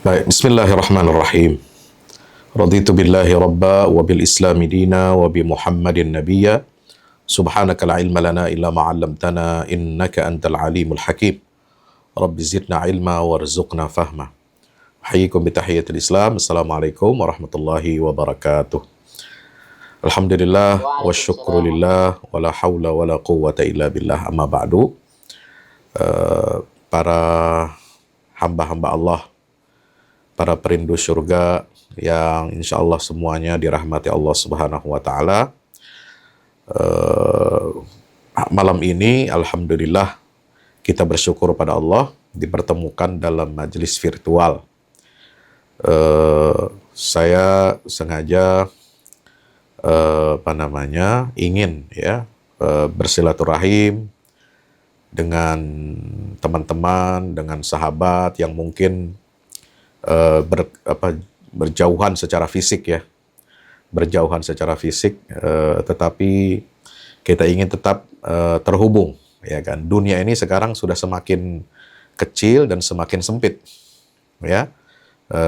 Baik, bismillahirrahmanirrahim. Raditu billahi rabba wa bil islami dina wa bi Muhammadin nabiyya. Subhanaka la ilma lana illa ma 'allamtana innaka antal alimul hakim. Rabbi zidna ilma warzuqna fahma. Ahyikum bi tahiyatil Islam. Assalamualaikum warahmatullahi wabarakatuh. Alhamdulillah wa syukrulillah wa la hawla wa la quwwata illa billah, amma ba'du. Para hamba-hamba Allah, para perindu surga yang insya Allah semuanya dirahmati Allah Subhanahu wa Ta'ala. Malam ini alhamdulillah kita bersyukur pada Allah dipertemukan dalam majelis virtual. Saya sengaja ingin bersilaturahim dengan teman-teman, dengan sahabat yang mungkin berjauhan secara fisik tetapi kita ingin tetap terhubung, ya kan. Dunia ini sekarang sudah semakin kecil dan semakin sempit, ya,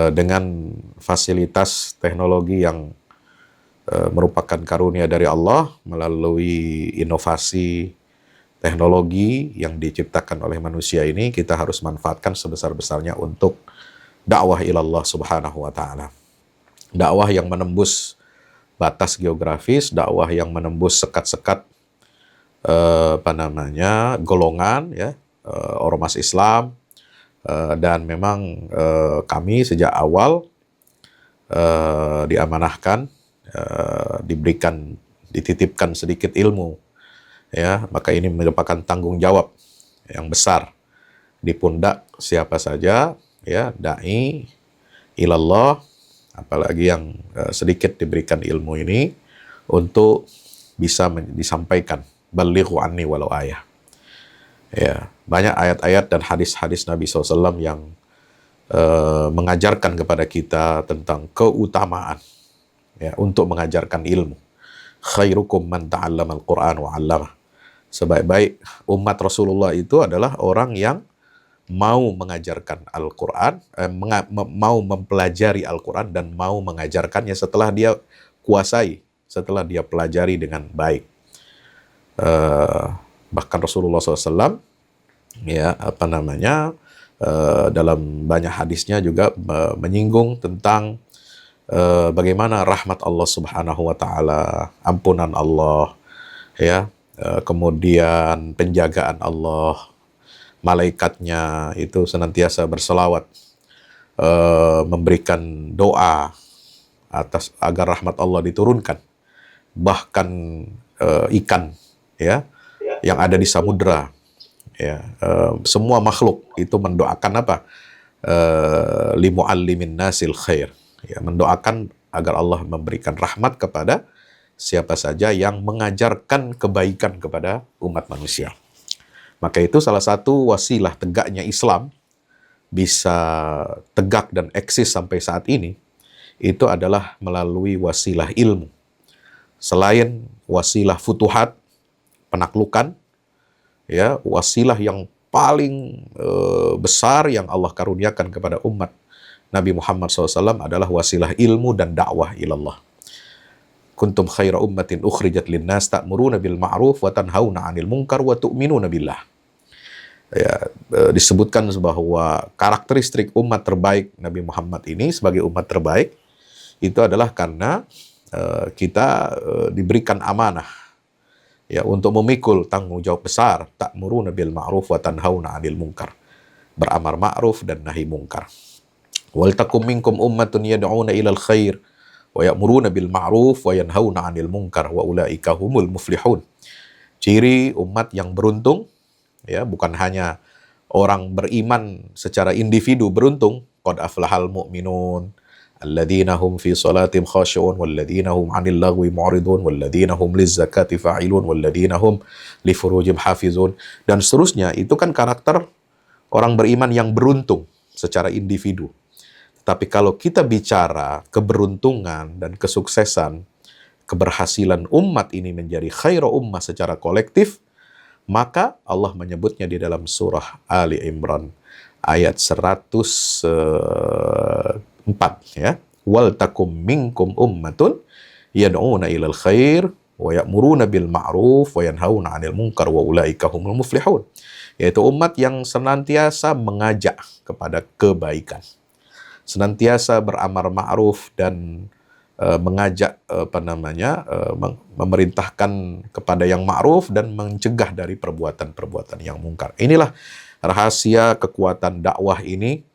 dengan fasilitas teknologi yang merupakan karunia dari Allah melalui inovasi teknologi yang diciptakan oleh manusia ini. Kita harus manfaatkan sebesar-besarnya untuk dakwah ilallah subhanahu wa ta'ala. Dakwah yang menembus batas geografis, dakwah yang menembus sekat-sekat golongan, ya, ormas Islam, dan memang kami sejak awal diamanahkan, dititipkan sedikit ilmu, ya, maka ini merupakan tanggung jawab yang besar di pundak siapa saja, ya, da'i ilallah, apalagi yang sedikit diberikan ilmu ini, untuk bisa disampaikan. Balighu anni walau ayah. Ya, banyak ayat-ayat dan hadis-hadis Nabi SAW yang mengajarkan kepada kita tentang keutamaan, ya, untuk mengajarkan ilmu. Khairukum man ta'allama al-Qur'an wa 'allamah. Sebaik-baik umat Rasulullah itu adalah orang yang mau mengajarkan Al-Quran, mau mempelajari Al-Quran dan mau mengajarkannya setelah dia kuasai, setelah dia pelajari dengan baik. Bahkan Rasulullah SAW, ya, dalam banyak hadisnya juga menyinggung tentang bagaimana rahmat Allah Subhanahu wa Ta'ala, ampunan Allah, ya, kemudian penjagaan Allah, malaikatnya itu senantiasa berselawat, memberikan doa agar rahmat Allah diturunkan. Bahkan ikan, ya, yang ada di samudra, ya, semua makhluk itu mendoakan apa? Limu'allimin nasil khair, ya, mendoakan agar Allah memberikan rahmat kepada siapa saja yang mengajarkan kebaikan kepada umat manusia. Maka itu salah satu wasilah tegaknya Islam bisa tegak dan eksis sampai saat ini, itu adalah melalui wasilah ilmu. Selain wasilah futuhat, penaklukan, ya, wasilah yang paling besar yang Allah karuniakan kepada umat Nabi Muhammad SAW adalah wasilah ilmu dan dakwah ilallah. Kuntum khaira ummatin ukhrijat linnas ta'muruna bil ma'ruf wa tanhauna 'anil munkar wa tu'minuna billah. Ya, disebutkan bahwa karakteristik umat terbaik Nabi Muhammad ini sebagai umat terbaik itu adalah karena kita diberikan amanah, ya, untuk memikul tanggung jawab besar, ta'muruna bil ma'ruf wa tanhauna 'anil munkar, beramar ma'ruf dan nahi munkar. Wal takum minkum ummatun yad'una ilal khair wa ya'muruna bil ma'ruf wa yanhauna 'anil munkar wa ulaika humul muflihun. Ciri umat yang beruntung, ya, bukan hanya orang beriman secara individu beruntung, qad aflahal mu'minun alladzina hum fi salatihim khashi'un walladzina hum 'anil lagwi mu'ridun walladzina hum lizzakati fa'ilun walladzina hum li furujihim hafizun, dan seterusnya. Itu kan karakter orang beriman yang beruntung secara individu. Tapi kalau kita bicara keberuntungan dan kesuksesan, keberhasilan umat ini menjadi khairu ummah secara kolektif, maka Allah menyebutnya di dalam surah Ali Imran. ayat 104 ya. Wal takum minkum ummatun yad'una ilal khair wa ya'muruna bil ma'ruf wa yanhauna 'anil munkar wa ulaika humul muflihun. Yaitu umat yang senantiasa mengajak kepada kebaikan, senantiasa beramar ma'ruf dan mengajak memerintahkan kepada yang ma'ruf dan mencegah dari perbuatan-perbuatan yang mungkar. Inilah rahasia kekuatan dakwah ini.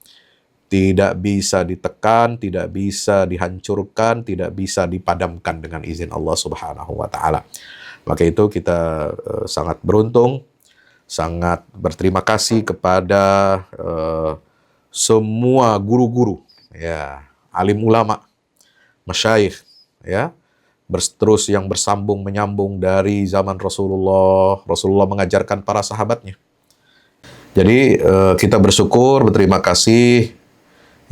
Tidak bisa ditekan, tidak bisa dihancurkan, tidak bisa dipadamkan dengan izin Allah Subhanahu wa taala. Maka itu kita sangat beruntung, sangat berterima kasih kepada semua guru-guru, ya, alim ulama, masyayikh, ya, terus yang bersambung menyambung dari zaman Rasulullah. Rasulullah mengajarkan para sahabatnya. Jadi kita bersyukur, berterima kasih.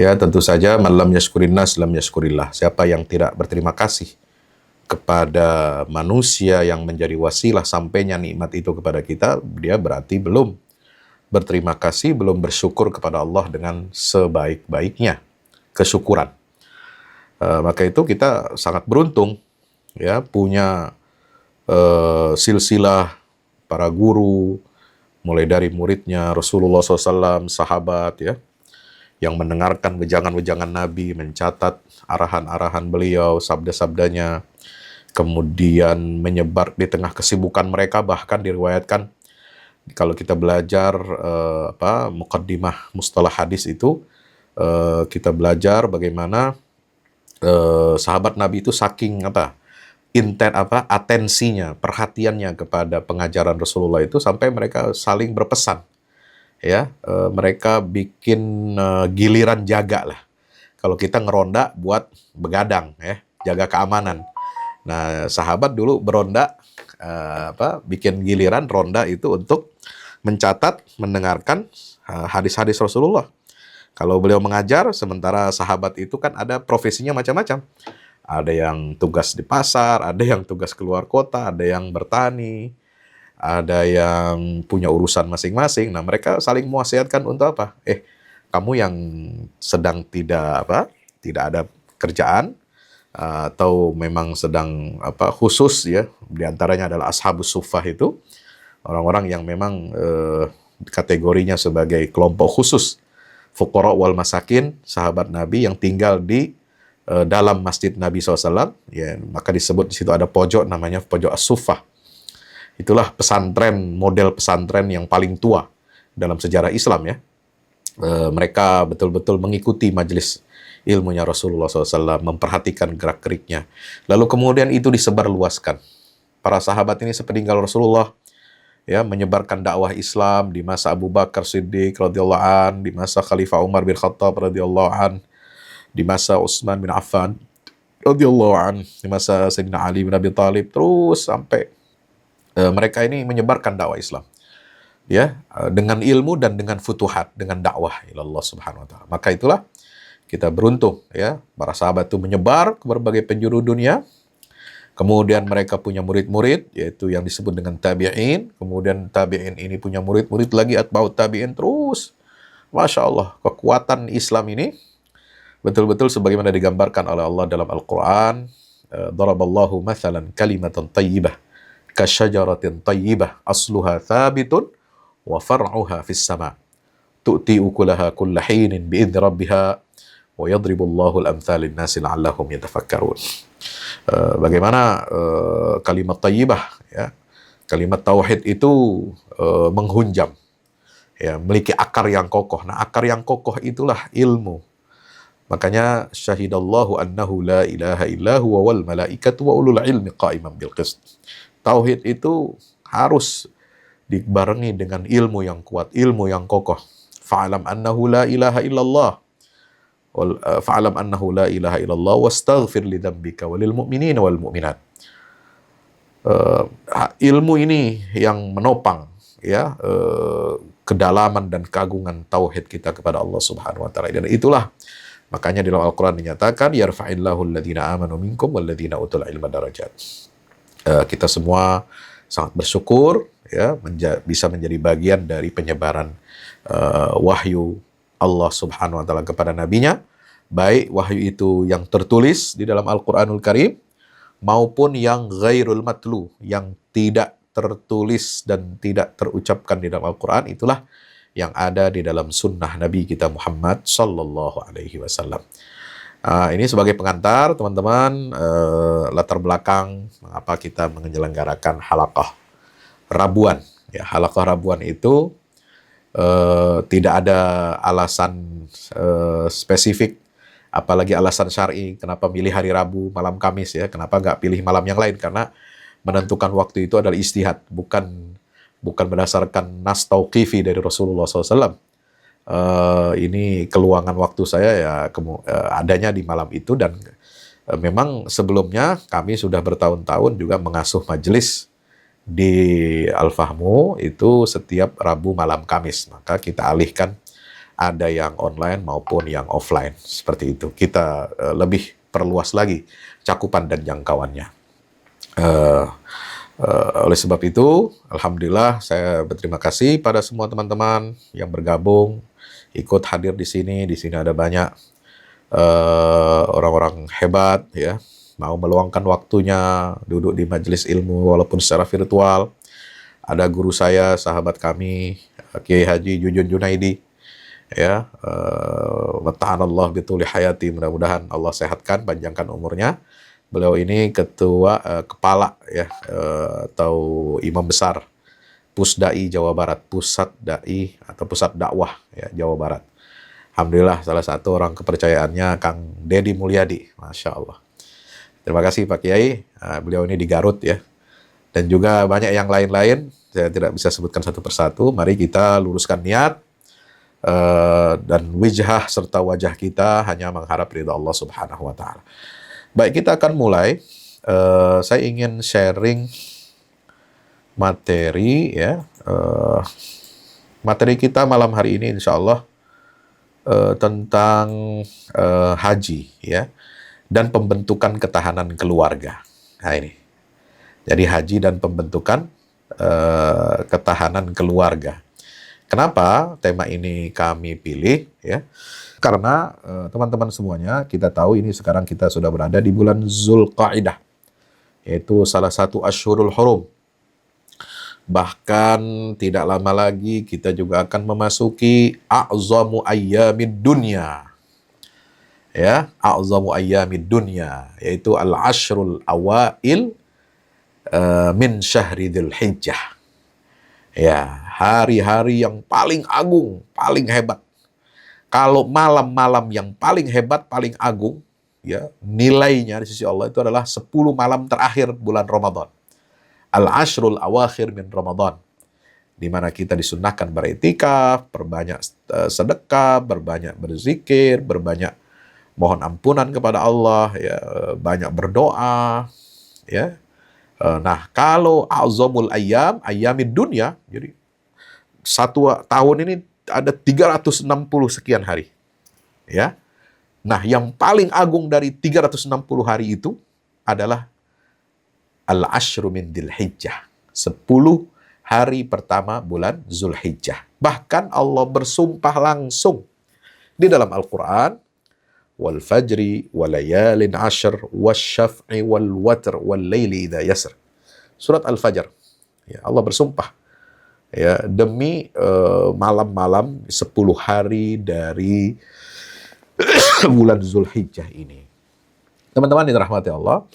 Ya, tentu saja man lam yashkurin nas lam yashkurillah. Siapa yang tidak berterima kasih kepada manusia yang menjadi wasilah sampainya nikmat itu kepada kita, dia berarti belum berterima kasih, belum bersyukur kepada Allah dengan sebaik-baiknya kesyukuran. Maka itu kita sangat beruntung, ya, punya silsilah para guru, mulai dari muridnya Rasulullah SAW, sahabat, ya, yang mendengarkan wejangan-wejangan Nabi, mencatat arahan-arahan beliau, sabda-sabdanya, kemudian menyebar di tengah kesibukan mereka. Bahkan diriwayatkan kalau kita belajar muqaddimah mustalah hadis itu, kita belajar bagaimana sahabat Nabi itu saking atensinya, perhatiannya kepada pengajaran Rasulullah itu sampai mereka saling berpesan. Ya, mereka bikin giliran jaga lah. Kalau kita ngeronda buat begadang, ya, jaga keamanan. Nah, sahabat dulu beronda, bikin giliran ronda itu untuk mencatat, mendengarkan hadis-hadis Rasulullah. Kalau beliau mengajar, sementara sahabat itu kan ada profesinya macam-macam. Ada yang tugas di pasar, ada yang tugas keluar kota, ada yang bertani, ada yang punya urusan masing-masing. Nah, mereka saling mewasiatkan untuk apa? Kamu yang sedang tidak ada kerjaan, atau memang sedang khusus, ya, diantaranya adalah ashabus suffah itu, orang-orang yang memang kategorinya sebagai kelompok khusus, fuqara wal masakin, sahabat Nabi yang tinggal di dalam masjid Nabi SAW, ya, maka disebut di situ ada pojok namanya pojok as-suffah. Itulah pesantren, model pesantren yang paling tua dalam sejarah Islam, ya. Mereka betul-betul mengikuti majelis ilmunya Rasulullah SAW, memperhatikan gerak-geriknya. Lalu kemudian itu disebarluaskan. Para sahabat ini sepeninggal Rasulullah, ya, menyebarkan dakwah Islam di masa Abu Bakar Siddiq radhiyallahu an, di masa Khalifah Umar bin Khattab radhiyallahu an, di masa Utsman bin Affan radhiyallahu an, di masa Sayyidina Ali bin Abi Thalib, terus sampai mereka ini menyebarkan dakwah Islam, ya, dengan ilmu dan dengan futuhat, dengan dakwah ilallah subhanahu wa ta'ala. Maka itulah kita beruntung, ya, para sahabat itu menyebar ke berbagai penjuru dunia. Kemudian mereka punya murid-murid, yaitu yang disebut dengan tabi'in. Kemudian tabi'in ini punya murid-murid lagi, atba'ut tabi'in, terus. Masya Allah, kekuatan Islam ini betul-betul sebagaimana digambarkan oleh Allah dalam Al-Quran. Daraballahu mathalan kalimatan tayyibah kasyajaratin tayyibah asluha thabitun wa far'uha fis sama' tu'ti ukulaha kulla hinin bi'idni rabbiha wa yadribullahu al-amthal lin-nasi la'allahum yatafakkarun. Bagaimana kalimat tayyibah, ya, kalimat tauhid itu menghunjam, ya, memiliki akar yang kokoh. Nah, akar yang kokoh itulah ilmu. Makanya syahidallahu annahu la ilaha illa huwa wal malaikatu wa ulul ilmi qa'iman bil qist. Tauhid itu harus dibarengi dengan ilmu yang kuat, ilmu yang kokoh. Fa'alam annahu la ilaha illallah. Fa'alam annahu la ilaha illallah wastaghfir li dzambika walil mu'minina wal mu'minat. Ilmu ini yang menopang, ya, kedalaman dan keagungan tauhid kita kepada Allah Subhanahu wa taala. Dan itulah makanya di dalam Al-Qur'an dinyatakan yarfa'illahu alladziina aamanu minkum walladzina utul ilma darajat. Kita semua sangat bersyukur ya bisa menjadi bagian dari penyebaran wahyu Allah Subhanahu wa taala kepada nabinya, baik wahyu itu yang tertulis di dalam Al-Qur'anul Karim maupun yang ghairul matlu, yang tidak tertulis dan tidak terucapkan di dalam Al-Qur'an, itulah yang ada di dalam sunnah Nabi kita Muhammad sallallahu alaihi wasallam. Ini sebagai pengantar, teman-teman, latar belakang mengapa kita menyelenggarakan halaqah Rabuan. Ya, halaqah Rabuan itu tidak ada alasan spesifik, apalagi alasan syar'i kenapa milih hari Rabu malam Kamis ya, kenapa nggak pilih malam yang lain, karena menentukan waktu itu adalah ijtihad, bukan berdasarkan nas tauqifi dari Rasulullah SAW. Ini keluangan waktu saya ya adanya di malam itu, dan memang sebelumnya kami sudah bertahun-tahun juga mengasuh majelis di Al-Fahmu itu setiap Rabu malam Kamis, maka kita alihkan ada yang online maupun yang offline, seperti itu. Kita lebih perluas lagi cakupan dan jangkauannya. Oleh sebab itu, alhamdulillah saya berterima kasih pada semua teman-teman yang bergabung, ikut hadir di sini. Di sini ada banyak orang-orang hebat ya, mau meluangkan waktunya duduk di majelis ilmu walaupun secara virtual. Ada guru saya, sahabat kami, Kiai Haji Jujun Junaidi, ya, mata'anallah bituli hayati, mudah-mudahan Allah sehatkan, panjangkan umurnya. Beliau ini kepala ya atau imam besar Pusdai Jawa Barat, pusat dai atau pusat dakwah ya Jawa Barat. Alhamdulillah salah satu orang kepercayaannya Kang Dedi Mulyadi, Masya Allah. Terima kasih Pak Kiai, beliau ini di Garut ya. Dan juga banyak yang lain-lain, saya tidak bisa sebutkan satu persatu. Mari kita luruskan niat dan wijhah serta wajah kita hanya mengharap ridha Allah Subhanahu wa taala. Baik, kita akan mulai. Saya ingin sharing materi ya. Materi kita malam hari ini insya Allah tentang haji ya, dan pembentukan ketahanan keluarga. Nah ini, jadi haji dan pembentukan ketahanan keluarga. Kenapa tema ini kami pilih ya? Karena teman-teman semuanya, kita tahu ini sekarang kita sudah berada di bulan Zulqa'dah, yaitu salah satu Ashhurul Hurum. Bahkan tidak lama lagi kita juga akan memasuki a'zamu ayyamid dunya. Ya, a'zamu ayyamid dunya, yaitu al-ashrul awail min syahri Dzulhijjah. Ya, hari-hari yang paling agung, paling hebat. Kalau malam-malam yang paling hebat, paling agung, ya nilainya di sisi Allah itu adalah 10 malam terakhir bulan Ramadan. Al-ashrul awakhir min Ramadan. Di mana kita disunnahkan beriktikaf, berbanyak sedekah, berbanyak berzikir, berbanyak mohon ampunan kepada Allah, ya, banyak berdoa, ya. Nah, kalau a'zamul ayyam, ayyamid dunya, jadi satu tahun ini ada 360 sekian hari. Ya. Nah, yang paling agung dari 360 hari itu adalah al-ashru min Dzulhijjah. 10 hari pertama bulan Zulhijjah. Bahkan Allah bersumpah langsung di dalam Al-Qur'an, wal fajri wal layalin 'ashr wasyaf'i wal watr wal laili idza yasr. Surat Al-Fajr. Ya, Allah bersumpah ya demi malam-malam 10 hari dari bulan Zulhijjah ini. Teman-teman yang dirahmati Allah,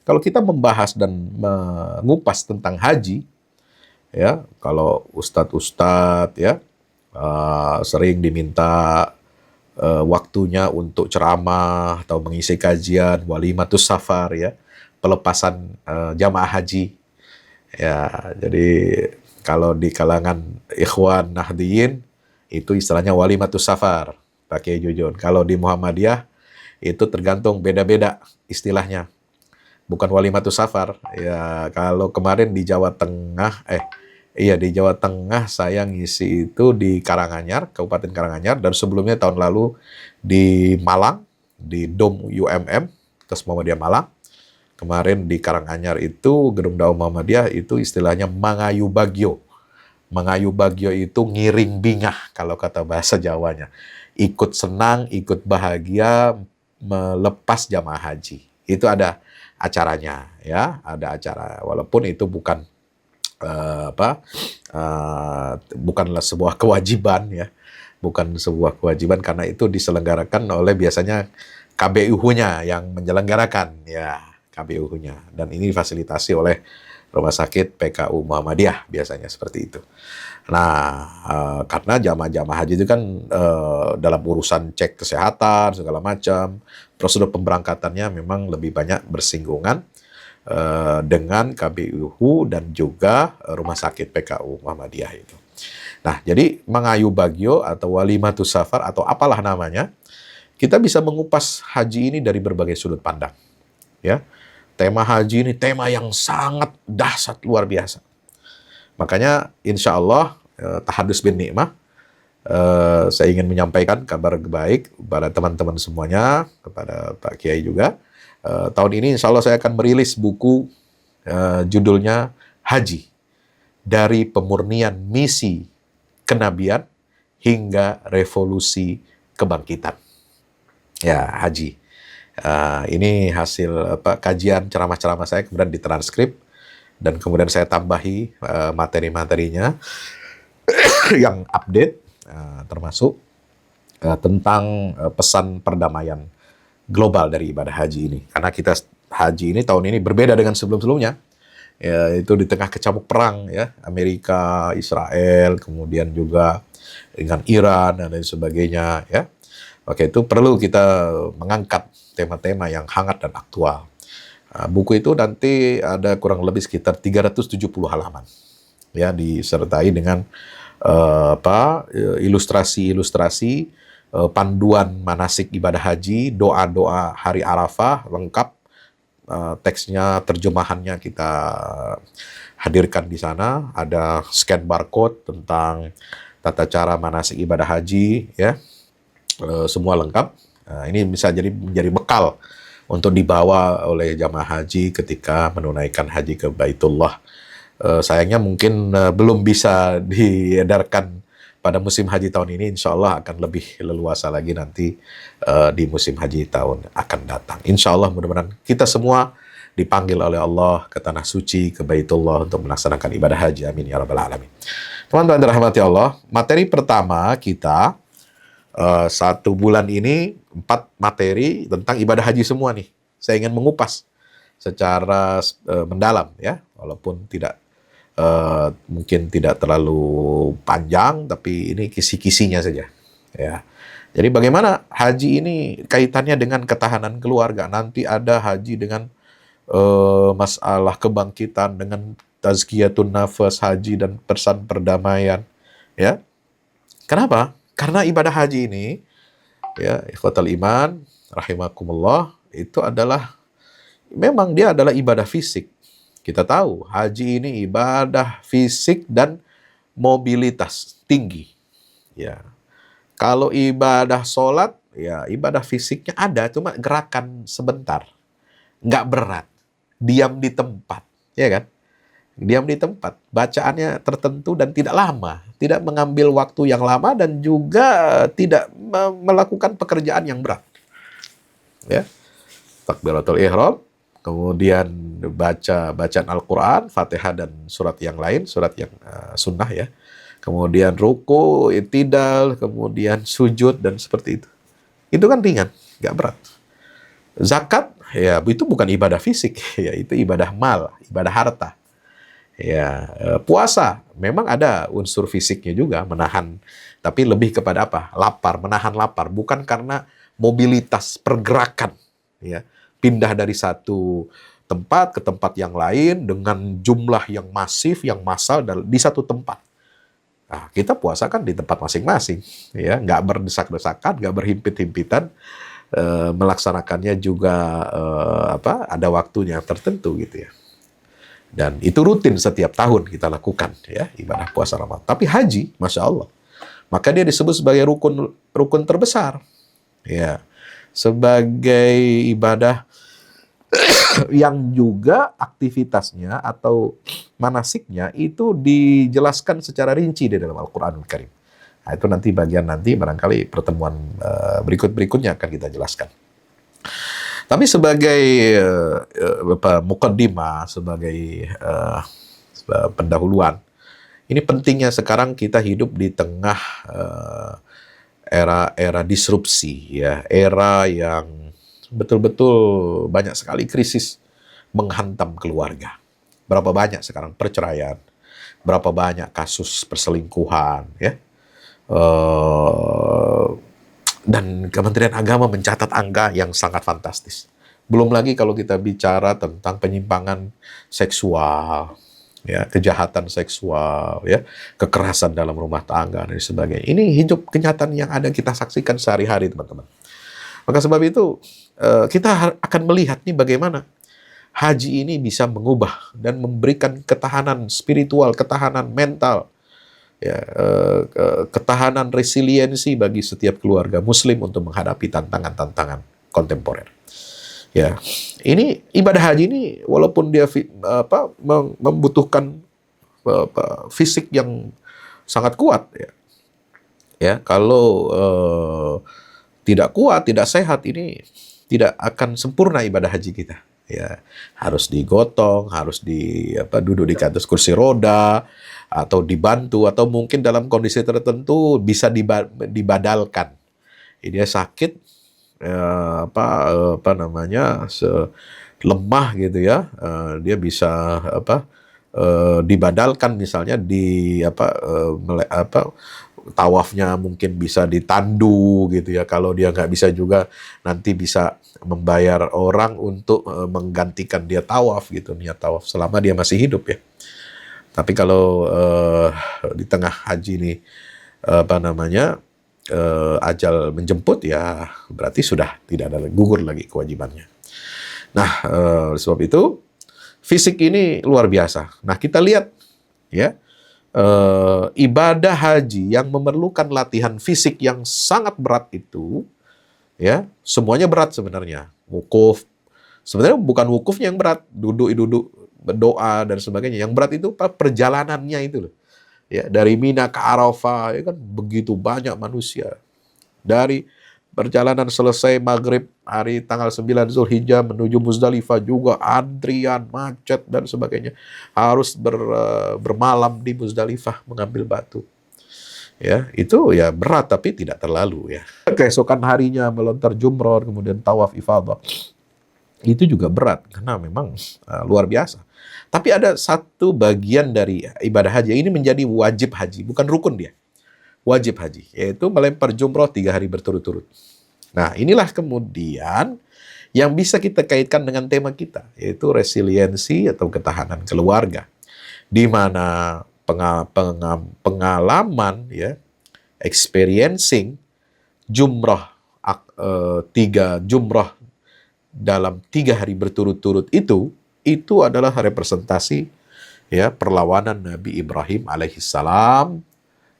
kalau kita membahas dan mengupas tentang haji, ya, kalau ustadz-ustadz ya sering diminta waktunya untuk ceramah atau mengisi kajian walimatus safar ya, pelepasan jamaah haji. Ya, jadi kalau di kalangan ikhwan Nahdiyin itu istilahnya walimatus safar, pakai Jujun. Kalau di Muhammadiyah itu tergantung beda-beda istilahnya. Bukan walimatus safar. Ya, kalau kemarin di Jawa Tengah, di Jawa Tengah saya ngisi itu di Karanganyar, Kabupaten Karanganyar, dan sebelumnya tahun lalu di Malang, di Dom UMM, Tes Muhammadiyah Malang. Kemarin di Karanganyar itu, Gedung Dakwah Muhammadiyah itu istilahnya mangayu bagyo. Mangayu bagyo itu ngiring bingah kalau kata bahasa Jawanya. Ikut senang, ikut bahagia melepas jamaah haji. Itu ada acaranya, ya, ada acara. Walaupun itu bukan bukanlah sebuah kewajiban, ya, bukan sebuah kewajiban karena itu diselenggarakan oleh biasanya KBUH-nya yang menyelenggarakan, ya, KBUH-nya. Dan ini difasilitasi oleh Rumah Sakit PKU Muhammadiyah, biasanya seperti itu. Nah, karena jamaah-jamaah haji itu kan dalam urusan cek kesehatan, segala macam, prosedur pemberangkatannya memang lebih banyak bersinggungan dengan KBUH dan juga Rumah Sakit PKU Muhammadiyah itu. Nah, jadi mengayu bagyo atau walimatus safar atau apalah namanya, kita bisa mengupas haji ini dari berbagai sudut pandang. Ya, tema haji ini tema yang sangat dahsyat, luar biasa. Makanya insya Allah tahadus bin nikmah, saya ingin menyampaikan kabar baik kepada teman-teman semuanya, kepada Pak Kiai juga. Tahun ini insya Allah saya akan merilis buku judulnya Haji, dari Pemurnian Misi Kenabian hingga Revolusi Kebangkitan. Ya, haji. Ini hasil kajian ceramah-ceramah saya, kemudian ditranskrip, dan kemudian saya tambahi materi-materinya yang update, termasuk tentang pesan perdamaian global dari ibadah haji ini. Karena kita haji ini tahun ini berbeda dengan sebelum-sebelumnya. Ya, itu di tengah kecamuk perang, ya, Amerika, Israel, kemudian juga dengan Iran dan lain sebagainya, ya. Maka itu perlu kita mengangkat tema-tema yang hangat dan aktual. Buku itu nanti ada kurang lebih sekitar 370 halaman, ya, disertai dengan ilustrasi-ilustrasi, panduan manasik ibadah haji, doa-doa hari Arafah lengkap, teksnya, terjemahannya kita hadirkan di sana. Ada scan barcode tentang tata cara manasik ibadah haji, ya. Semua lengkap. Ini bisa menjadi bekal untuk dibawa oleh jamaah haji ketika menunaikan haji ke Baitullah. Sayangnya mungkin belum bisa diedarkan pada musim haji tahun ini. Insya Allah akan lebih leluasa lagi nanti di musim haji tahun akan datang. Insya Allah mudah-mudahan kita semua dipanggil oleh Allah ke tanah suci, ke Baitullah untuk melaksanakan ibadah haji. Amin ya rabbal alamin. Teman-teman dirahmati Allah, materi pertama kita 1 bulan ini 4 materi tentang ibadah haji semua nih. Saya ingin mengupas secara mendalam, ya, walaupun tidak mungkin tidak terlalu panjang, tapi ini kisi-kisinya saja, ya. Jadi bagaimana haji ini kaitannya dengan ketahanan keluarga? Nanti ada haji dengan masalah kebangkitan, dengan tazkiyatun nafas haji dan pesan perdamaian, ya. Kenapa? Karena ibadah haji ini, ya, ikhwatal iman, rahimakumullah, itu adalah, memang dia adalah ibadah fisik. Kita tahu, haji ini ibadah fisik dan mobilitas tinggi. Ya. Kalau ibadah sholat, ya ibadah fisiknya ada, cuma gerakan sebentar. Nggak berat. Diam di tempat, ya kan? Diam di tempat, bacaannya tertentu dan tidak lama, tidak mengambil waktu yang lama, dan juga tidak melakukan pekerjaan yang berat. Ya, takbiratul ihram, kemudian baca bacaan Al-Quran, Fatihah dan surat yang lain, surat yang sunnah, ya. Kemudian ruku, i'tidal, kemudian sujud dan seperti itu. Itu kan ringan, nggak berat. Zakat, ya itu bukan ibadah fisik, ya itu ibadah mal, ibadah harta. Ya, puasa memang ada unsur fisiknya juga, menahan, tapi lebih kepada apa? Lapar, menahan lapar, bukan karena mobilitas pergerakan, ya. Pindah dari satu tempat ke tempat yang lain dengan jumlah yang masif, yang massal di satu tempat. Nah, kita puasa kan di tempat masing-masing, ya, nggak berdesak-desakan, nggak berhimpit-himpitan, melaksanakannya juga ada waktunya tertentu, gitu ya. Dan itu rutin setiap tahun kita lakukan, ya, ibadah puasa Ramadan. Tapi haji, Masya Allah, maka dia disebut sebagai rukun terbesar, ya, sebagai ibadah yang juga aktivitasnya atau manasiknya itu dijelaskan secara rinci di dalam Al-Qur'anul Karim. Nah, itu nanti barangkali pertemuan berikut-berikutnya akan kita jelaskan. Tapi sebagai mukaddimah, sebagai pendahuluan, ini pentingnya sekarang kita hidup di tengah era disrupsi, ya, era yang betul-betul banyak sekali krisis menghantam keluarga. Berapa banyak sekarang perceraian, berapa banyak kasus perselingkuhan, ya. Dan Kementerian Agama mencatat angka yang sangat fantastis. Belum lagi kalau kita bicara tentang penyimpangan seksual, ya, kejahatan seksual, ya, kekerasan dalam rumah tangga dan sebagainya. Ini hidup kenyataan yang ada kita saksikan sehari-hari, teman-teman. Maka sebab itu kita akan melihat nih bagaimana haji ini bisa mengubah dan memberikan ketahanan spiritual, ketahanan mental, ya, ketahanan resiliensi bagi setiap keluarga Muslim untuk menghadapi tantangan-tantangan kontemporer. Ya, ini ibadah haji ini walaupun dia membutuhkan fisik yang sangat kuat, ya, kalau tidak kuat, tidak sehat, ini tidak akan sempurna ibadah haji kita. Ya, harus digotong, harus duduk di atas kursi roda, atau dibantu, atau mungkin dalam kondisi tertentu bisa dibadalkan. Dia sakit, lemah gitu ya, dia bisa dibadalkan, misalnya tawafnya mungkin bisa ditandu gitu ya. Kalau dia nggak bisa juga, nanti bisa membayar orang untuk menggantikan dia tawaf gitu, niat tawaf selama dia masih hidup, ya. Tapi kalau di tengah haji ini ajal menjemput, ya berarti sudah tidak ada, gugur lagi kewajibannya. Nah, sebab itu fisik ini luar biasa. Nah, kita lihat, ya, ibadah haji yang memerlukan latihan fisik yang sangat berat itu, ya, semuanya berat sebenarnya. Wukuf, sebenarnya bukan wukufnya yang berat, duduk berdoa dan sebagainya. Yang berat itu perjalanannya itu loh. Ya, dari Mina ke Arafah, ya kan, begitu banyak manusia. Dari perjalanan selesai maghrib hari tanggal 9 Zulhijjah menuju Muzdalifah juga antrian, macet dan sebagainya. Harus bermalam di Muzdalifah mengambil batu. Ya, itu ya berat tapi tidak terlalu, ya. Keesokan harinya melontar jumroh, kemudian tawaf ifadah. Itu juga berat karena memang luar biasa. Tapi ada satu bagian dari ibadah haji ini menjadi wajib haji, bukan rukun dia. Wajib haji, yaitu melempar jumroh 3 hari berturut-turut. Nah, inilah kemudian yang bisa kita kaitkan dengan tema kita, yaitu resiliensi atau ketahanan keluarga. Di mana pengalaman, ya, experiencing jumroh, 3 jumroh dalam 3 hari berturut-turut itu adalah representasi, ya, perlawanan Nabi Ibrahim alaihissalam,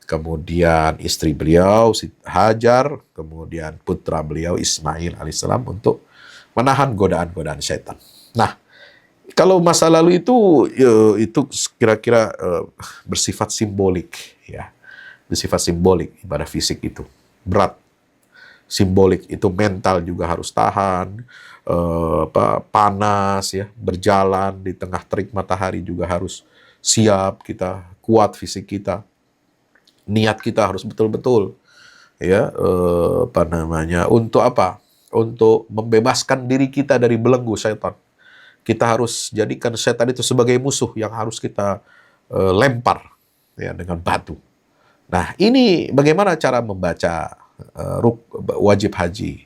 kemudian istri beliau Hajar, kemudian putra beliau Ismail alaihissalam untuk menahan godaan-godaan setan. Nah, kalau masa lalu itu kira-kira bersifat simbolik, ya, bersifat simbolik. Ibadah fisik itu berat, simbolik, itu mental juga harus tahan. Panas, ya, berjalan di tengah terik matahari juga harus siap, kita kuat fisik kita, niat kita harus betul-betul, ya, untuk apa? Untuk membebaskan diri kita dari belenggu setan. Kita harus jadikan setan itu sebagai musuh yang harus kita lempar, ya, dengan batu. Nah, ini bagaimana cara membaca wajib haji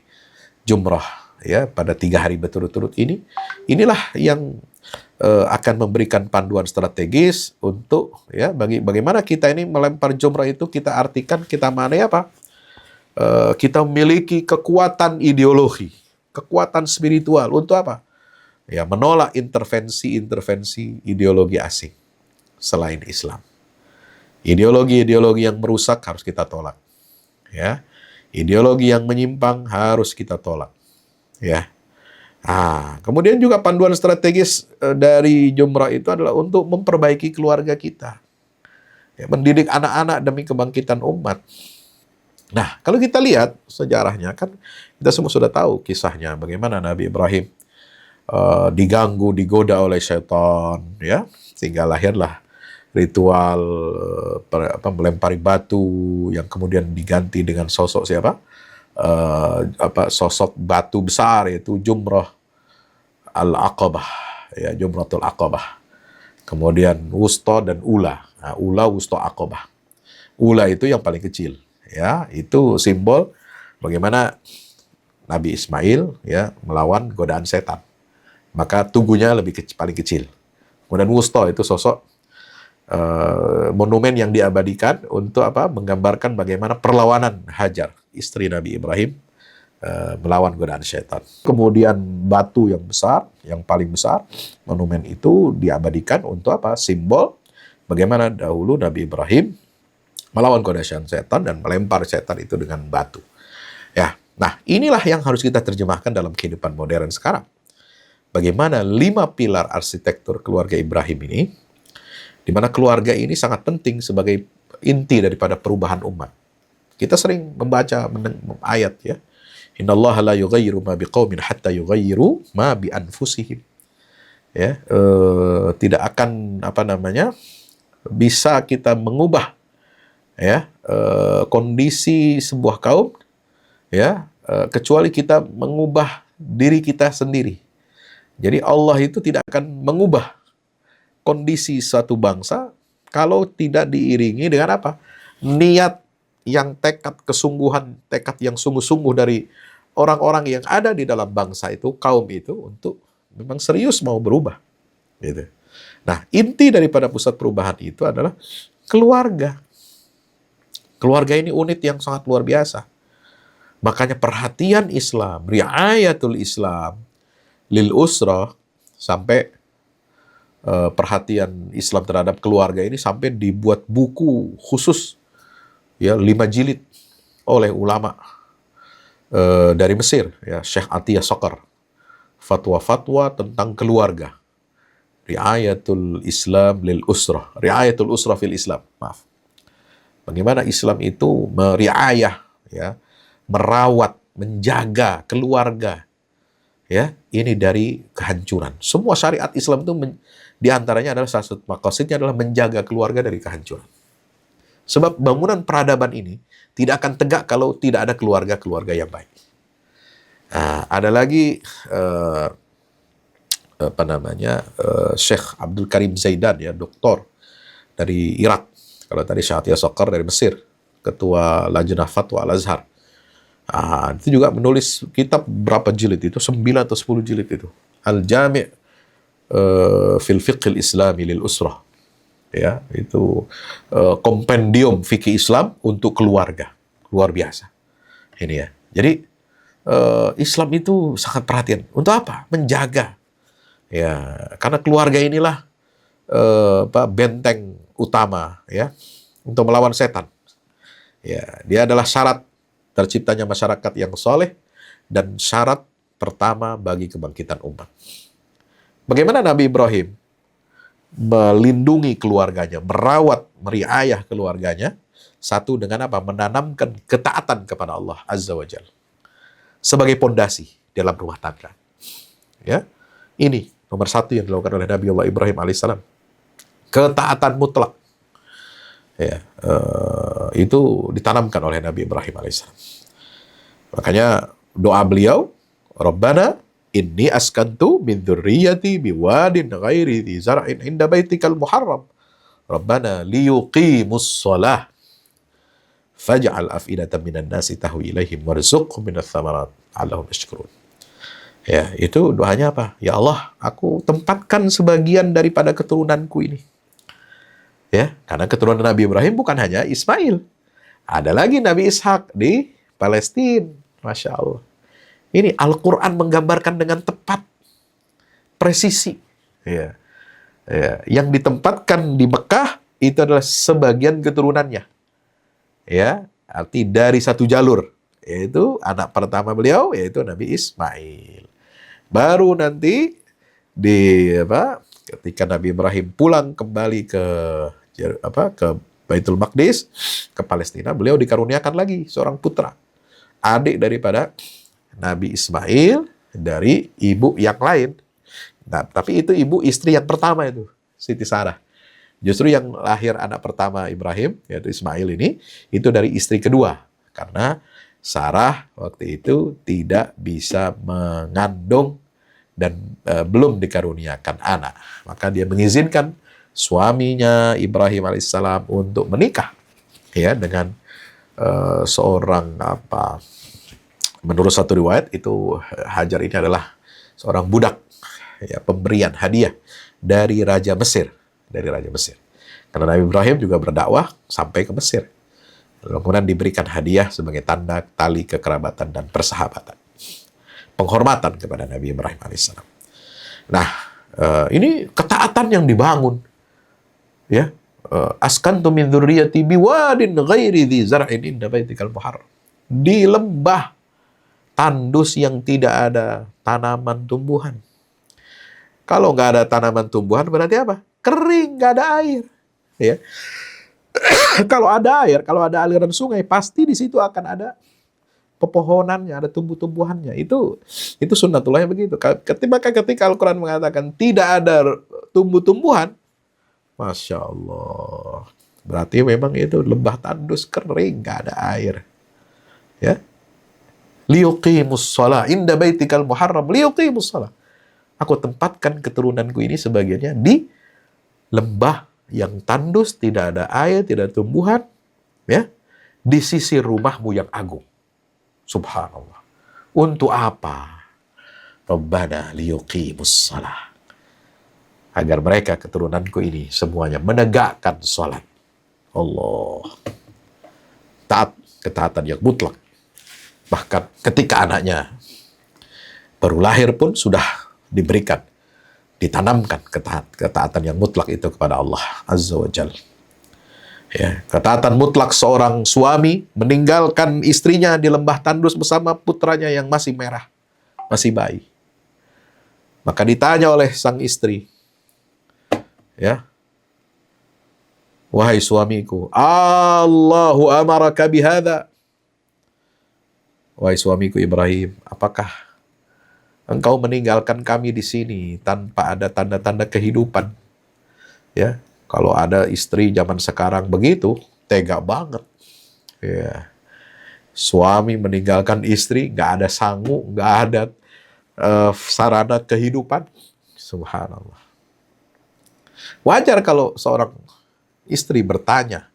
jumrah, ya, pada 3 hari berturut-turut ini. Inilah yang akan memberikan panduan strategis untuk, ya, bagaimana kita ini melempar jumrah itu kita artikan, kita maknai apa? Kita memiliki kekuatan ideologi, kekuatan spiritual untuk apa? Ya, menolak intervensi ideologi asing selain Islam. Ideologi-ideologi yang merusak harus kita tolak, ya. Ideologi yang menyimpang harus kita tolak, ya. Kemudian juga panduan strategis dari Jumrah itu adalah untuk memperbaiki keluarga kita. Ya, mendidik anak-anak demi kebangkitan umat. Nah, kalau kita lihat sejarahnya, kan kita semua sudah tahu kisahnya bagaimana Nabi Ibrahim diganggu, digoda oleh syaitan, ya, sehingga lahirlah ritual melempari batu yang kemudian diganti dengan sosok siapa? Sosok batu besar, yaitu Jumrah Al-Aqabah, ya, Jumratul Aqabah. Kemudian Wusta dan Ula. Nah, Ula, Wusta, Aqabah. Ula itu yang paling kecil, ya, itu simbol bagaimana Nabi Ismail, ya, melawan godaan setan. Maka tubuhnya paling kecil. Kemudian Wusta itu sosok monumen yang diabadikan untuk menggambarkan bagaimana perlawanan Hajar, istri Nabi Ibrahim, melawan godaan syaitan. Kemudian batu yang besar, yang paling besar, monumen itu diabadikan untuk simbol bagaimana dahulu Nabi Ibrahim melawan godaan syaitan dan melempar syaitan itu dengan batu. Ya, nah inilah yang harus kita terjemahkan dalam kehidupan modern sekarang. Bagaimana 5 pilar arsitektur keluarga Ibrahim ini, di mana keluarga ini sangat penting sebagai inti daripada perubahan umat. Kita sering membaca ayat, ya, Innallaha la yughayyiru ma biqaumin hatta yughayyiru ma bi anfusihim. Ya, tidak akan bisa kita mengubah, ya, kondisi sebuah kaum, ya, kecuali kita mengubah diri kita sendiri. Jadi Allah itu tidak akan mengubah kondisi suatu bangsa kalau tidak diiringi dengan niat yang tekad yang sungguh-sungguh dari orang-orang yang ada di dalam bangsa itu, kaum itu, untuk memang serius mau berubah. Gitu. Nah, inti daripada pusat perubahan itu adalah keluarga. Keluarga ini unit yang sangat luar biasa. Makanya perhatian Islam, riayatul Islam, lil usrah, sampai perhatian Islam terhadap keluarga ini sampai dibuat buku khusus, ya, 5 jilid oleh ulama dari Mesir, ya, Syekh Atiyah Saqar, fatwa-fatwa tentang keluarga, riayatul Islam lil usrah, riayatul usrah fil Islam, maaf. Bagaimana Islam itu meriayah, ya, merawat, menjaga keluarga, ya, ini dari kehancuran. Semua syariat Islam itu diantaranya adalah salah satu maqasidnya adalah menjaga keluarga dari kehancuran. Sebab bangunan peradaban ini tidak akan tegak kalau tidak ada keluarga-keluarga yang baik. Ada lagi Syekh Abdul Karim Zaidan, ya, doktor dari Irak. Kalau tadi Syekh Atiyah Saqar dari Mesir, ketua Lajnah Fatwa Al-Azhar. Itu juga menulis kitab berapa jilid itu? 9 atau 10 jilid itu. Al-Jami' fil Fiqhil Islami lil Usrah. Ya, itu kompendium fikih Islam untuk keluarga. Luar biasa. Ini, ya. Jadi Islam itu sangat perhatian. Untuk apa? Menjaga. Ya, karena keluarga inilah benteng utama, ya, untuk melawan setan. Ya, dia adalah syarat terciptanya masyarakat yang soleh dan syarat pertama bagi kebangkitan umat. Bagaimana Nabi Ibrahim melindungi keluarganya, merawat, meriayah keluarganya? Satu, dengan menanamkan ketaatan kepada Allah Azza wa Jalla sebagai pondasi dalam rumah tangga. Ya, ini nomor 1 yang dilakukan oleh Nabi Allah Ibrahim alaihissalam. Ketaatan mutlak. Ya, itu ditanamkan oleh Nabi Ibrahim alaihissalam. Makanya doa beliau, Rabbana inni askantu min dzurriyyati biwadin ghairi dzi zar'in inda baitikal muharram. Rabbana liyuqimus shalah faj'al af'idatan minan nasi tahwi ilaihim warzuqhum minats tsamarat 'allahum yashkurun. Ya, itu doanya apa? Ya Allah, aku tempatkan sebagian daripada keturunanku ini. Ya, karena keturunan Nabi Ibrahim bukan hanya Ismail. Ada lagi Nabi Ishak di Palestina. Masya Allah. Ini Al-Quran menggambarkan dengan tepat, presisi. Ya. Ya. Yang ditempatkan di Mekah itu adalah sebagian keturunannya. Ya, arti dari satu jalur, yaitu anak pertama beliau, yaitu Nabi Ismail. Baru nanti ketika Nabi Ibrahim pulang kembali ke Baitul Maqdis, ke Palestina, beliau dikaruniakan lagi seorang putra, adik daripada Nabi Ismail dari ibu yang lain. Nah, tapi itu ibu istri yang pertama itu, Siti Sarah. Justru yang lahir anak pertama Ibrahim, yaitu Ismail ini, itu dari istri kedua. Karena Sarah waktu itu tidak bisa mengandung dan belum dikaruniakan anak. Maka dia mengizinkan suaminya Ibrahim alaihissalam untuk menikah ya dengan seorang menurut satu riwayat itu Hajar ini adalah seorang budak ya, pemberian hadiah dari Raja Mesir, Karena Nabi Ibrahim juga berdakwah sampai ke Mesir. Lalu kemudian diberikan hadiah sebagai tanda tali kekerabatan dan persahabatan. Penghormatan kepada Nabi Ibrahim alaihissalam. Nah, ini ketaatan yang dibangun. Ya, askantu min dzurriyyati biwadin ghairi dzi zar'in inda baitikal muharram. Di lembah tandus yang tidak ada tanaman tumbuhan. Kalau nggak ada tanaman tumbuhan berarti apa? Kering, nggak ada air. Ya. Kalau ada air, kalau ada aliran sungai, pasti di situ akan ada pepohonannya, ada tumbuh-tumbuhannya. Itu sunnatullahnya begitu. Ketika Al-Quran mengatakan tidak ada tumbuh-tumbuhan, Masya Allah. Berarti memang itu lembah tandus kering, nggak ada air. Ya. Liyuqimus shalah inda baitikal muharram liyuqimus shalah. Aku tempatkan keturunanku ini sebagiannya di lembah yang tandus, tidak ada air, tidak ada tumbuhan, ya, di sisi rumahmu yang agung. Subhanallah. Untuk apa? Rabbana liyuqimus shalah. Agar mereka keturunanku ini semuanya menegakkan sholat. Allah. Taat, ketaatan yang mutlak. Bahkan ketika anaknya baru lahir pun sudah diberikan, ditanamkan ketaatan yang mutlak itu kepada Allah Azza wa Jalla. Ya, ketaatan mutlak seorang suami meninggalkan istrinya di lembah tandus bersama putranya yang masih merah, masih bayi. Maka ditanya oleh sang istri, ya, wahai suamiku, Allahu amaraka bihadza. Wahai suamiku Ibrahim, apakah engkau meninggalkan kami di sini tanpa ada tanda-tanda kehidupan? Ya, kalau ada istri zaman sekarang begitu, tega banget. Ya. Suami meninggalkan istri, nggak ada sangu, nggak ada sarana kehidupan. Subhanallah. Wajar kalau seorang istri bertanya,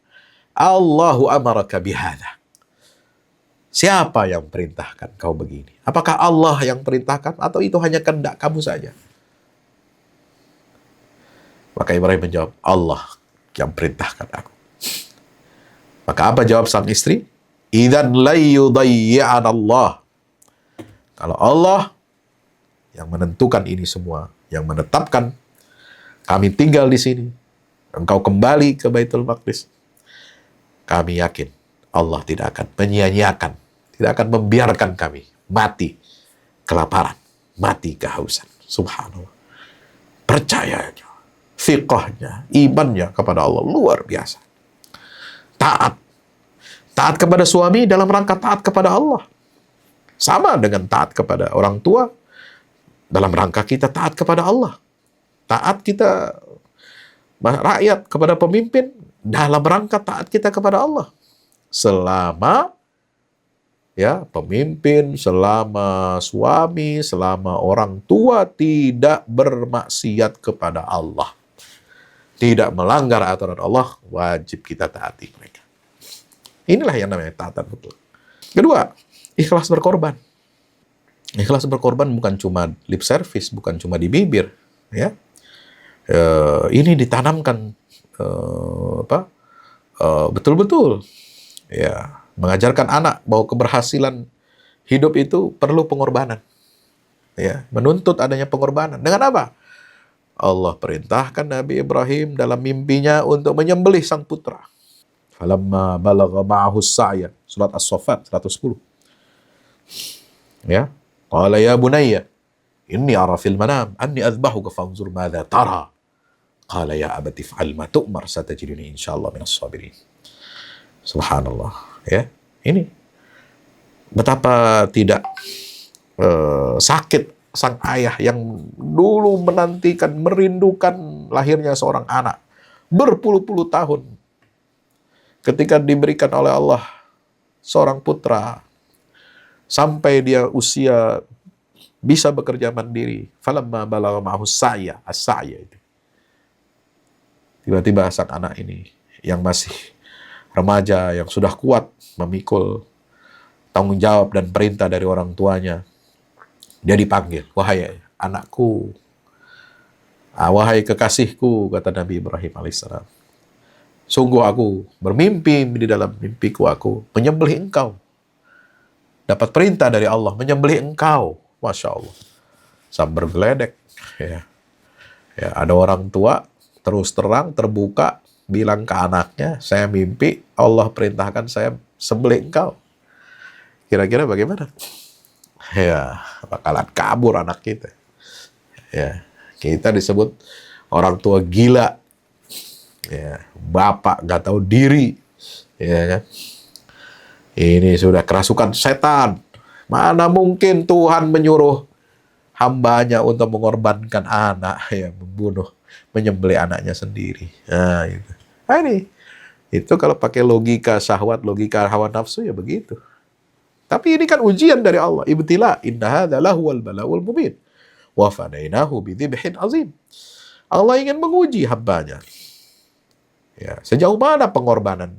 Allahu amaraka bihadza. Siapa yang perintahkan kau begini? Apakah Allah yang perintahkan atau itu hanya kehendak kamu saja? Maka Ibrahim menjawab, Allah yang perintahkan aku. Maka apa jawab sang istri? Idzan la yudayyi'an Allah. Kalau Allah yang menentukan ini semua, yang menetapkan kami tinggal di sini, engkau kembali ke Baitul Maqdis, kami yakin Allah tidak akan menyia-nyiakan, tidak akan membiarkan kami mati kelaparan, mati kehausan. Subhanallah. Percayanya, fiqhnya, imannya kepada Allah luar biasa. Taat. Taat kepada suami dalam rangka taat kepada Allah. Sama dengan taat kepada orang tua, dalam rangka kita taat kepada Allah. Taat kita, rakyat kepada pemimpin, dalam rangka taat kita kepada Allah. Selama ya pemimpin, selama suami, selama orang tua tidak bermaksiat kepada Allah, tidak melanggar aturan Allah, wajib kita taati mereka. Inilah yang namanya taatan betul. Kedua, ikhlas berkorban. Ikhlas berkorban bukan cuma lip service, bukan cuma di bibir, ya. Ini ditanamkan betul-betul, ya, mengajarkan anak bahwa keberhasilan hidup itu perlu pengorbanan, ya, menuntut adanya pengorbanan. Dengan apa? Allah perintahkan Nabi Ibrahim dalam mimpinya untuk menyembelih sang putra. Falamma balagha ma'ahu as-sa'ya, surat As-Saffat 110. Ya, qala ya bunayya Inni ara fil manam anni adbahuka fanzur madza tara. Qala ya abati fa'al ma tu'mar satajiduni insyaallah minas sabirin. Subhanallah, ya. Ini betapa tidak sakit sang ayah yang dulu menantikan, merindukan lahirnya seorang anak berpuluh-puluh tahun. Ketika diberikan oleh Allah seorang putra, sampai dia usia bisa bekerja mandiri. Falamma balagha ma'ahu sa'ya, as-sa'ya itu. Tiba-tiba sang anak ini yang masih remaja, yang sudah kuat memikul tanggung jawab dan perintah dari orang tuanya, dia dipanggil, wahai anakku, wahai kekasihku, kata Nabi Ibrahim alaihissalam. Sungguh aku bermimpi, di dalam mimpiku aku menyembelih engkau. Dapat perintah dari Allah, menyembelih engkau. Masya Allah. Sambar geledek. Ya, ada orang tua, terus terang, terbuka, bilang ke anaknya, saya mimpi, Allah perintahkan saya sembelih engkau. Kira-kira bagaimana? Ya, bakalan kabur anak kita. Ya, kita disebut orang tua gila. Ya, bapak nggak tahu diri. Ya kan? Ini sudah kerasukan setan. Mana mungkin Tuhan menyuruh hambanya untuk mengorbankan anak, ya, membunuh, menyembelih anaknya sendiri. Nah, itu. Nah, ini. Itu kalau pakai logika syahwat, logika hawa nafsu, ya begitu. Tapi ini kan ujian dari Allah. Ibtila, inna hadza lahuwal bala'ul mubin. Wa fadainahu bidzibhin azim. Allah ingin menguji hambanya. Ya, sejauh mana pengorbanan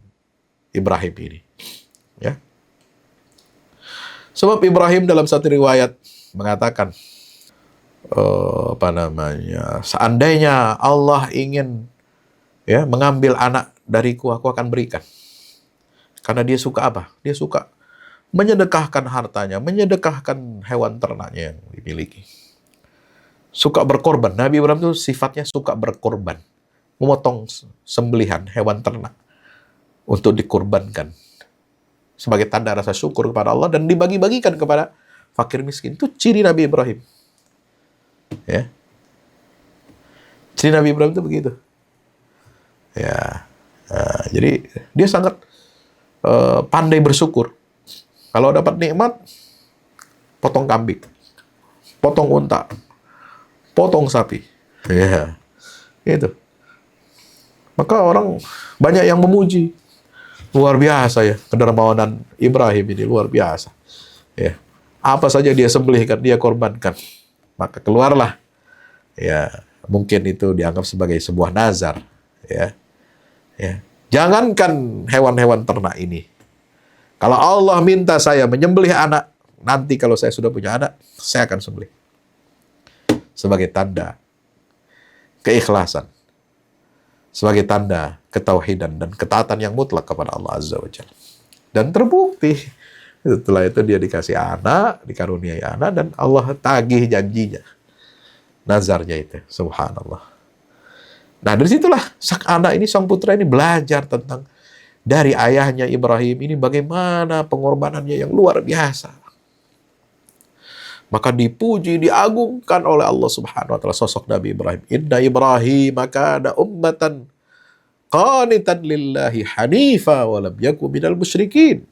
Ibrahim ini? Ya. Sebab Ibrahim dalam satu riwayat mengatakan, seandainya Allah ingin, ya, mengambil anak dariku, aku akan berikan. Karena dia suka apa? Dia suka menyedekahkan hartanya, menyedekahkan hewan ternaknya yang dimiliki. Suka berkorban. Nabi Ibrahim itu sifatnya suka berkorban. Memotong sembelihan hewan ternak untuk dikorbankan sebagai tanda rasa syukur kepada Allah dan dibagi-bagikan kepada fakir miskin. Itu ciri Nabi Ibrahim. Ya. Ciri Nabi Ibrahim itu begitu. Ya. Jadi dia sangat pandai bersyukur. Kalau dapat nikmat, potong kambing, potong unta, potong sapi. Ya. Itu. Maka orang banyak yang memuji. Luar biasa ya, kedermawanan Ibrahim ini luar biasa. Ya. Apa saja dia sembelihkan, dia korbankan. Maka keluarlah. Ya, mungkin itu dianggap sebagai sebuah nazar. Ya. Ya. Jangankan hewan-hewan ternak ini. Kalau Allah minta saya menyembelih anak, nanti kalau saya sudah punya anak, saya akan sembelih. Sebagai tanda keikhlasan. Sebagai tanda ketauhidan dan ketaatan yang mutlak kepada Allah Azza wa Jalla. Dan terbukti. Setelah itu dia dikasih anak, dikaruniai anak, dan Allah tagih janjinya. Nazarnya itu. Subhanallah. Nah, dari situlah sang anak ini, sang putra ini belajar tentang dari ayahnya Ibrahim ini bagaimana pengorbanannya yang luar biasa. Maka dipuji, diagungkan oleh Allah Subhanahu wa taala sosok Nabi Ibrahim. Inna Ibrahim kana ummatan qanitan lillahi hanifa wa lam yakun minal musyrikin.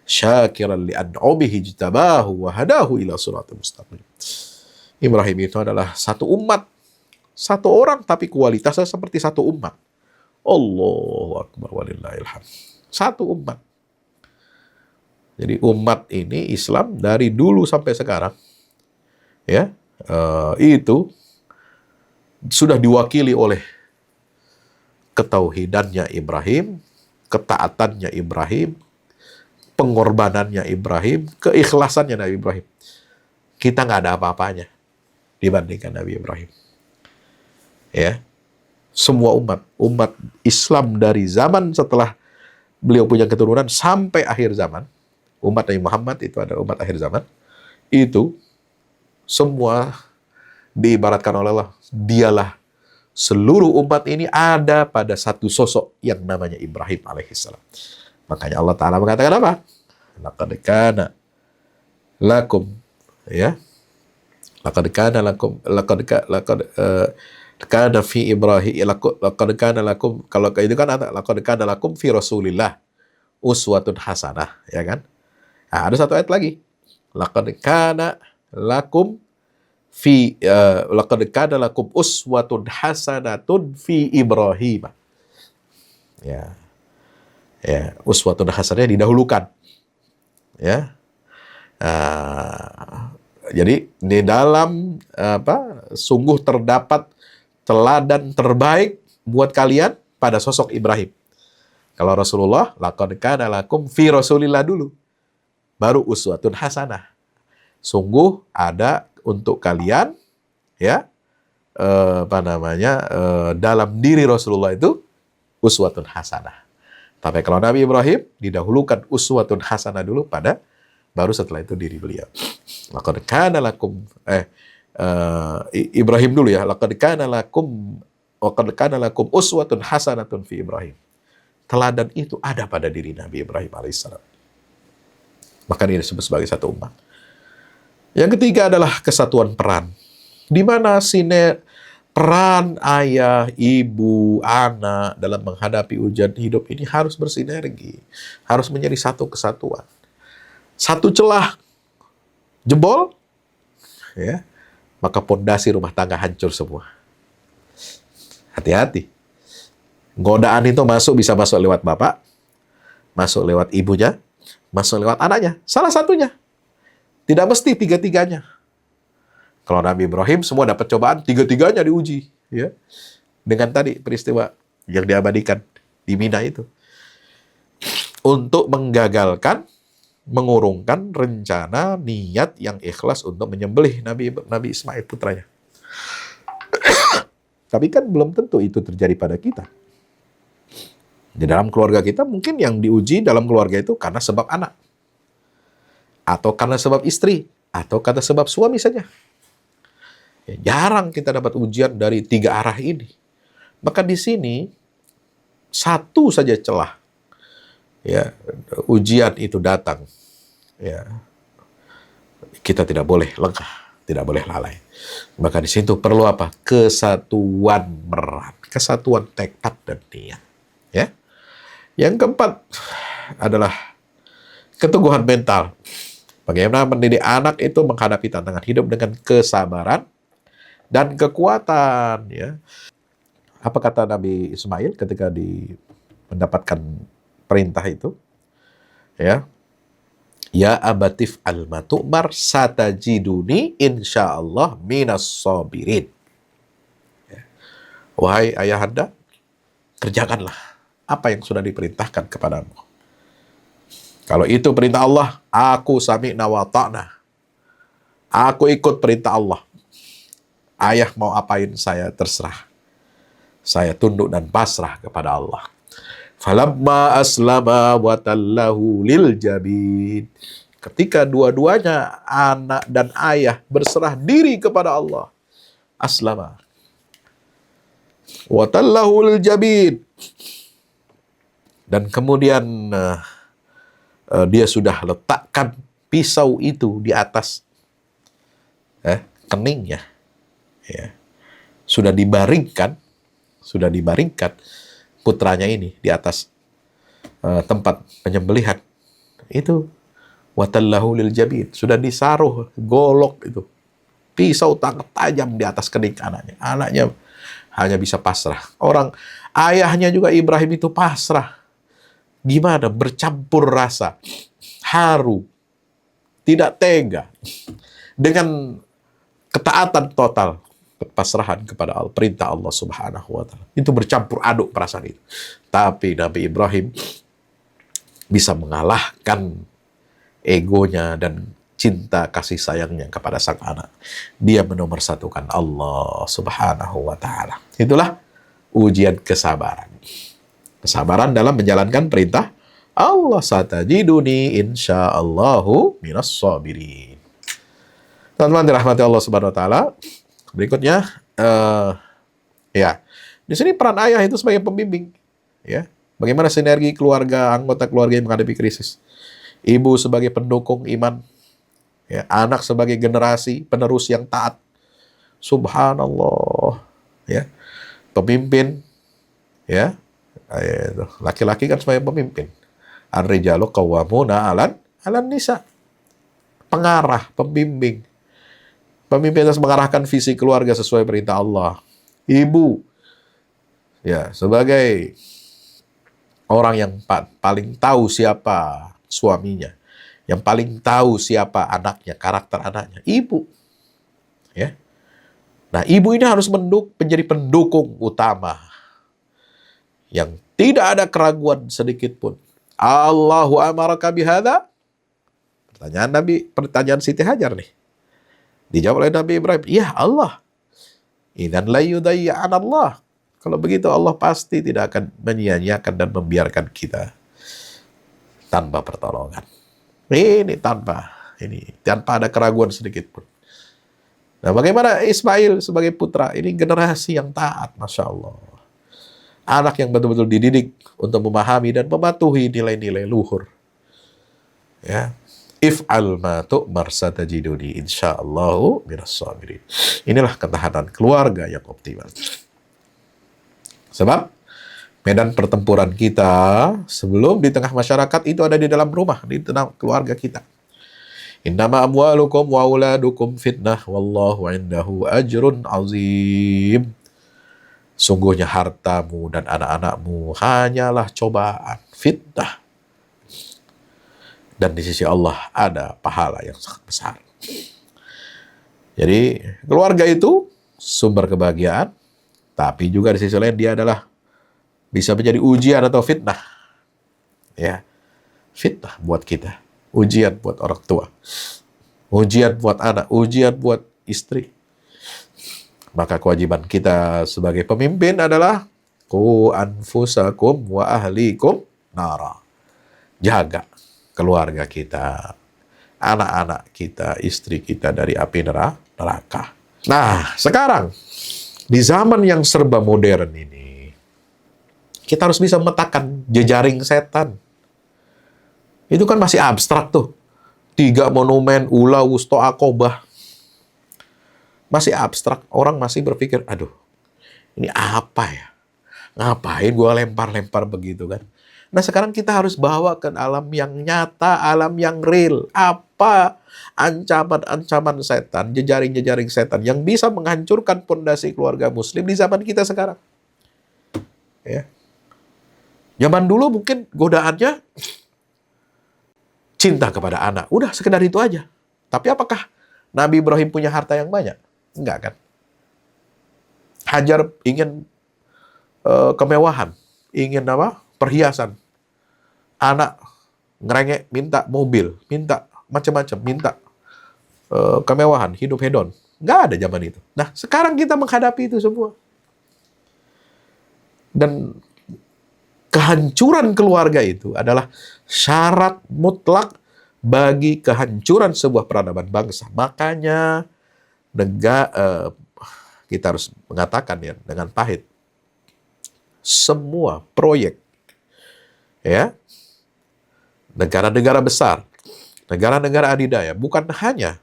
Syakiran li an'umihi jtabahu wa hadahu ila siratal mustaqim. Ibrahim itu adalah satu umat, satu orang tapi kualitasnya seperti satu umat. Allahu akbar walillahil hamd. Satu umat. Jadi umat ini Islam dari dulu sampai sekarang, ya, itu sudah diwakili oleh ketauhidannya Ibrahim, ketaatannya Ibrahim, pengorbanannya Ibrahim, keikhlasannya Nabi Ibrahim. Kita nggak ada apa-apanya dibandingkan Nabi Ibrahim. Ya, semua umat Islam dari zaman setelah beliau punya keturunan sampai akhir zaman. Umat Nabi Muhammad itu adalah umat akhir zaman. Itu semua diibaratkan oleh Allah. Dialah seluruh umat ini ada pada satu sosok yang namanya Ibrahim alaihissalam. Makanya Allah Ta'ala mengatakan apa? Laqad kana lakum, ya, Laqad kana lakum kana fi Ibrahim laqad kana lakum, kalau itu kan laqad kana lakum fi Rasulillah uswatun hasanah, ya kan? Nah, ada satu ayat lagi. Laqad kana lakum laqad kana lakum uswatun hasanatun fi Ibrahim. Ya. Ya, uswatun hasanah didahulukan. Ya. Jadi di dalam sungguh terdapat teladan terbaik buat kalian pada sosok Ibrahim. Kalau Rasulullah, laqad kana lakum fi Rasulillah dulu. Baru uswatun hasanah. Sungguh ada untuk kalian, ya, dalam diri Rasulullah itu uswatun hasanah. Tapi kalau Nabi Ibrahim didahulukan uswatun hasanah dulu baru setelah itu diri beliau. Laqad kana lakum Ibrahim dulu ya. Laqad kana lakum uswatun hasanatun fi Ibrahim. Teladan itu ada pada diri Nabi Ibrahim alaihissalam. Maka ini disebut sebagai satu umat. Yang ketiga adalah kesatuan peran. Di mana peran ayah, ibu, anak dalam menghadapi ujian hidup ini harus bersinergi. Harus menjadi satu kesatuan. Satu celah jebol, ya, maka pondasi rumah tangga hancur semua. Hati-hati. Godaan itu bisa masuk lewat bapak, masuk lewat ibunya, masuk lewat anaknya. Salah satunya. Tidak mesti tiga-tiganya. Kalau Nabi Ibrahim semua dapat cobaan, tiga-tiganya diuji, ya. Dengan tadi peristiwa yang diabadikan di Mina itu. Untuk menggagalkan, mengurungkan rencana niat yang ikhlas untuk menyembelih Nabi Ismail putranya. Tapi kan belum tentu itu terjadi pada kita. Di dalam keluarga kita mungkin yang diuji dalam keluarga itu karena sebab anak. Atau karena sebab istri. Atau karena sebab suami saja. Ya, jarang kita dapat ujian dari tiga arah ini. Maka di sini satu saja celah. Ya, ujian itu datang. Ya, kita tidak boleh lengah, tidak boleh lalai. Maka di situ perlu apa? Kesatuan peran, kesatuan tekad dan niat. Ya. Yang keempat adalah keteguhan mental. Bagaimana mendidik anak itu menghadapi tantangan hidup dengan kesabaran dan kekuatan. Ya. Apa kata Nabi Ismail ketika mendapatkan perintah itu? Ya. Ya abatif al-matu'mar satajiduni insyaallah minas sabirin. Ya. Wahai ayahanda, kerjakanlah apa yang sudah diperintahkan kepadamu. Kalau itu perintah Allah, aku sami'na wa ta'na. Aku ikut perintah Allah. Ayah mau apain saya terserah. Saya tunduk dan pasrah kepada Allah. Falamma aslama wa tallahu lil jabin. Ketika dua-duanya, anak dan ayah, berserah diri kepada Allah. Aslama. Wa tallahu lil jabin. Dan kemudian dia sudah letakkan pisau itu di atas keningnya. Ya. Sudah dibaringkan putranya ini di atas tempat penyembelihan. Itu watallahu lil jabin, sudah disaruh golok itu. Pisau tajam di atas kening anaknya. Anaknya hanya bisa pasrah. Ayahnya juga Ibrahim itu pasrah. Gimana? Bercampur rasa. Haru. Tidak tega. Dengan ketaatan total. Pasrahan kepada perintah Allah Subhanahu wa Ta'ala. Itu bercampur aduk perasaan itu. Tapi Nabi Ibrahim bisa mengalahkan egonya dan cinta kasih sayangnya kepada sang anak. Dia menomorsatukan Allah Subhanahu wa Ta'ala. Itulah ujian kesabaran. Kesabaran dalam menjalankan perintah Allah. Satajiduni insyaallahu minas sabirin. Teman-teman dirahmati Allah Subhanahu wa Ta'ala. Berikutnya, di sini peran ayah itu sebagai pembimbing, ya. Bagaimana sinergi keluarga, anggota keluarga yang menghadapi krisis. Ibu sebagai pendukung iman, Ya, anak sebagai generasi penerus yang taat. Subhanallah. Ya, pemimpin, ya, laki-laki kan sebagai pemimpin. Ar-rijalu qawwamuna 'alan nisa. Pengarah, pembimbing. Pemimpin harus mengarahkan visi keluarga sesuai perintah Allah. Ibu, ya, sebagai orang yang paling tahu siapa suaminya, yang paling tahu siapa anaknya, karakter anaknya, ibu. Ya. Nah, ibu ini harus menjadi pendukung utama yang tidak ada keraguan sedikit pun. Allahu amaraka bihadza? Pertanyaan Siti Hajar nih. Dijawab oleh Nabi Ibrahim, "Iya, Allah." Idzan la yudayyi'an Allah. Kalau begitu Allah pasti tidak akan menyia-nyiakan dan membiarkan kita tanpa pertolongan. Ini tanpa ada keraguan sedikit pun. Nah, bagaimana Ismail sebagai putra? Ini generasi yang taat, Masya Allah. Anak yang betul-betul dididik untuk memahami dan mematuhi nilai-nilai luhur. Ya. If'al ma tu'mar satajiduni insyaallahu minas sabirin. Inilah ketahanan keluarga yang optimal. Sebab medan pertempuran kita sebelum di tengah masyarakat itu ada di dalam rumah, di tengah keluarga kita. Innama amwalukum wa auladukum fitnah wallahu indahu ajrun azim. Sungguhnya hartamu dan anak-anakmu hanyalah cobaan, fitnah. Dan di sisi Allah ada pahala yang sangat besar. Jadi keluarga itu sumber kebahagiaan, tapi juga di sisi lain dia adalah bisa menjadi ujian atau fitnah. Ya, fitnah buat kita, ujian buat orang tua, ujian buat anak, ujian buat istri. Maka kewajiban kita sebagai pemimpin adalah qu anfusakum wa ahlikum nara. Jaga keluarga kita, anak-anak kita, istri kita dari api neraka. Nah, sekarang di zaman yang serba modern ini, kita harus bisa memetakan jejaring setan. Itu kan masih abstrak tuh. 3 monumen, Ula, Wusto, Aqobah. Masih abstrak. Orang masih berpikir, aduh, ini apa ya? Ngapain gua lempar-lempar begitu kan? Nah, sekarang kita harus bawa ke alam yang nyata, alam yang real. Apa ancaman-ancaman setan, jejaring-jejaring setan yang bisa menghancurkan pondasi keluarga muslim di zaman kita sekarang. Ya. Zaman dulu mungkin godaannya cinta kepada anak. Udah, sekedar itu aja. Tapi apakah Nabi Ibrahim punya harta yang banyak? Enggak kan? Hajar ingin kemewahan. Ingin apa? Perhiasan. Anak ngerengek, minta mobil, minta macam-macam, minta kemewahan, hidup hedon. Nggak ada zaman itu. Nah, sekarang kita menghadapi itu semua. Dan kehancuran keluarga itu adalah syarat mutlak bagi kehancuran sebuah peradaban bangsa. Makanya kita harus mengatakan ya dengan pahit, semua proyek ya negara-negara besar, negara-negara adidaya bukan hanya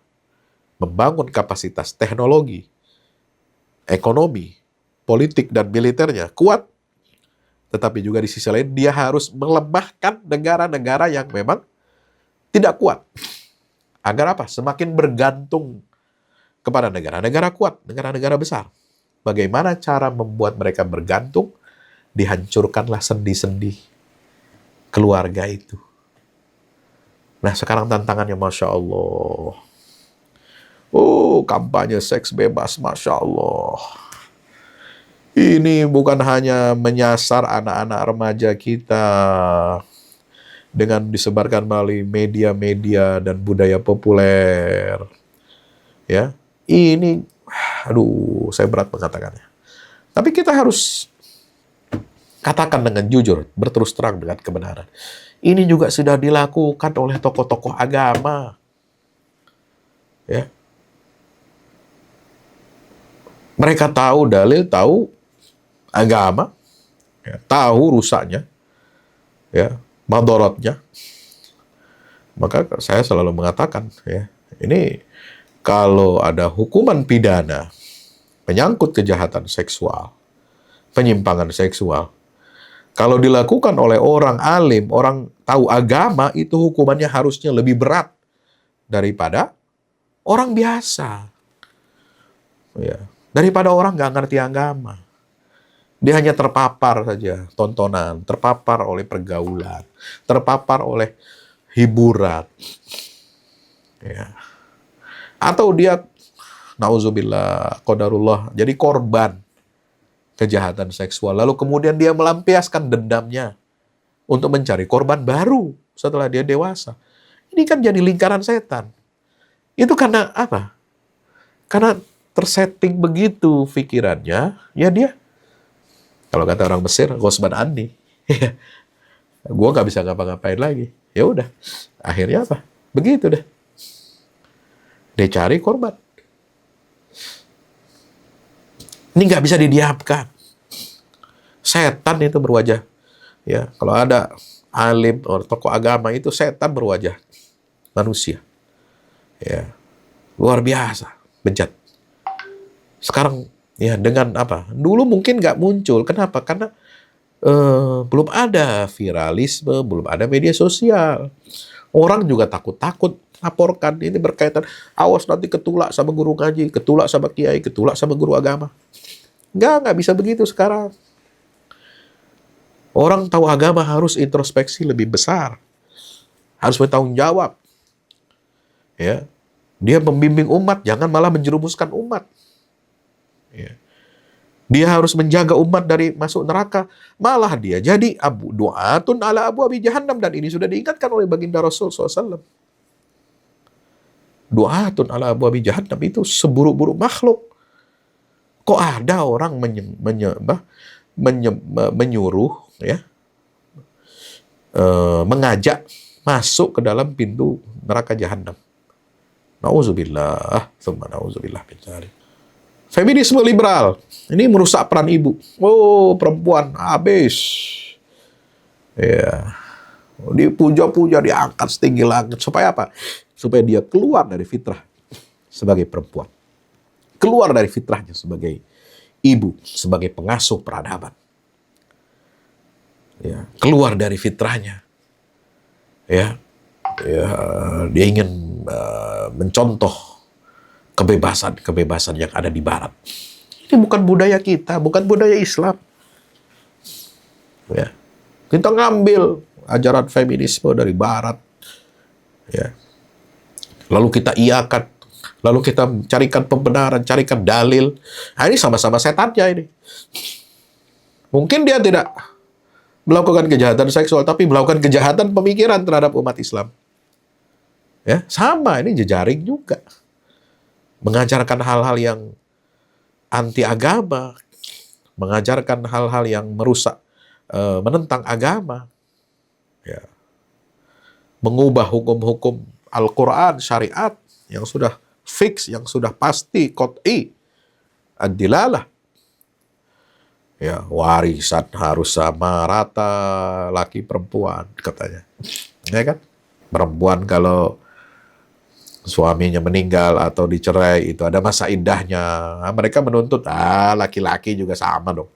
membangun kapasitas teknologi, ekonomi, politik dan militernya kuat, tetapi juga di sisi lain dia harus melemahkan negara-negara yang memang tidak kuat. Agar apa? Semakin bergantung kepada negara-negara kuat, negara-negara besar. Bagaimana cara membuat mereka bergantung? Dihancurkanlah sendi-sendi keluarga itu. Nah, sekarang tantangannya Masya Allah. Kampanye seks bebas, Masya Allah. Ini bukan hanya menyasar anak-anak remaja kita dengan disebarkan melalui media-media dan budaya populer. Ya, ini, aduh, saya berat mengatakannya. Tapi kita harus katakan dengan jujur, berterus terang dengan kebenaran. Ini juga sudah dilakukan oleh tokoh-tokoh agama. Ya. Mereka tahu dalil, tahu agama, ya, tahu rusaknya, ya, madorotnya. Maka saya selalu mengatakan, ya, Ini kalau ada hukuman pidana menyangkut kejahatan seksual, penyimpangan seksual, kalau dilakukan oleh orang alim, orang tahu agama, itu hukumannya harusnya lebih berat daripada orang biasa. Ya. Daripada orang nggak ngerti agama. Dia hanya terpapar saja, tontonan, terpapar oleh pergaulan, terpapar oleh hiburan. Ya. Atau dia, nauzubillah, qadarullah, jadi korban kejahatan seksual. Lalu kemudian dia melampiaskan dendamnya untuk mencari korban baru setelah dia dewasa. Ini kan jadi lingkaran setan. Itu karena apa? Karena tersetting begitu pikirannya, ya dia, kalau kata orang Mesir, ghosban anni. Gue nggak bisa ngapa-ngapain lagi. Ya udah, akhirnya apa? Begitu deh. Dia cari korban. Ini nggak bisa didiamkan. Setan itu berwajah. Ya, kalau ada alim atau tokoh agama itu setan berwajah manusia. Ya, luar biasa, bejat. Sekarang ya dengan apa? Dulu mungkin nggak muncul. Kenapa? Karena belum ada viralisme, belum ada media sosial. Orang juga takut-takut laporkan. Ini berkaitan, awas nanti ketulak sama guru ngaji, ketulak sama kiai, ketulak sama guru agama. Nggak bisa begitu sekarang. Orang tahu agama harus introspeksi lebih besar. Harus bertanggung jawab. Ya. Dia membimbing umat, jangan malah menjerumuskan umat. Ya. Dia harus menjaga umat dari masuk neraka. Malah dia jadi du'atun ala abwabi jahannam. Dan ini sudah diingatkan oleh baginda Rasul SAW. Du'atun ala abwabi jahannam itu seburuk-buruk makhluk. Kok ada orang menyuruh, ya, mengajak masuk ke dalam pintu neraka jahannam. Nauzubillah, tsumma nauzubillah min dzalik. Feminisme liberal ini merusak peran ibu. Oh, perempuan habis. Ya. Dipuja-puja, diangkat setinggi langit supaya apa? Supaya dia keluar dari fitrah sebagai perempuan. Keluar dari fitrahnya sebagai ibu, sebagai pengasuh peradaban. Ya, keluar dari fitrahnya. Ya, dia ingin mencontoh kebebasan yang ada di Barat. Ini bukan budaya kita, bukan budaya Islam. Ya, kita ngambil ajaran feminisme dari Barat. Ya, lalu kita iakan. Lalu kita carikan pembenaran, carikan dalil. Nah, ini sama-sama setannya ini. Mungkin dia tidak melakukan kejahatan seksual, tapi melakukan kejahatan pemikiran terhadap umat Islam. Ya, sama, ini jejaring juga. Mengajarkan hal-hal yang anti agama, mengajarkan hal-hal yang merusak, menentang agama. Ya. Mengubah hukum-hukum Al-Quran, syariat, yang sudah fix, yang sudah pasti, qat'i, ad-dilalah. Ya, warisan harus sama rata laki perempuan, katanya. Ya kan? Perempuan kalau suaminya meninggal atau dicerai itu ada masa iddahnya. Nah, mereka menuntut laki-laki juga sama dong.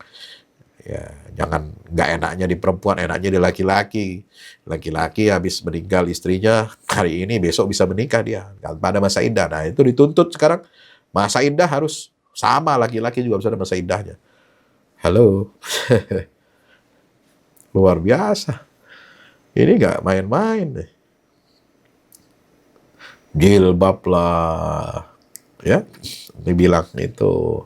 Ya, jangan nggak enaknya di perempuan, enaknya di laki-laki. Laki-laki habis meninggal istrinya hari ini, besok bisa menikah dia pada masa iddah. Nah, itu dituntut sekarang masa iddah harus sama, laki-laki juga harus ada masa iddahnya. Halo. Luar biasa. Ini nggak main-main deh. Jilbab lah. Ya, dibilang itu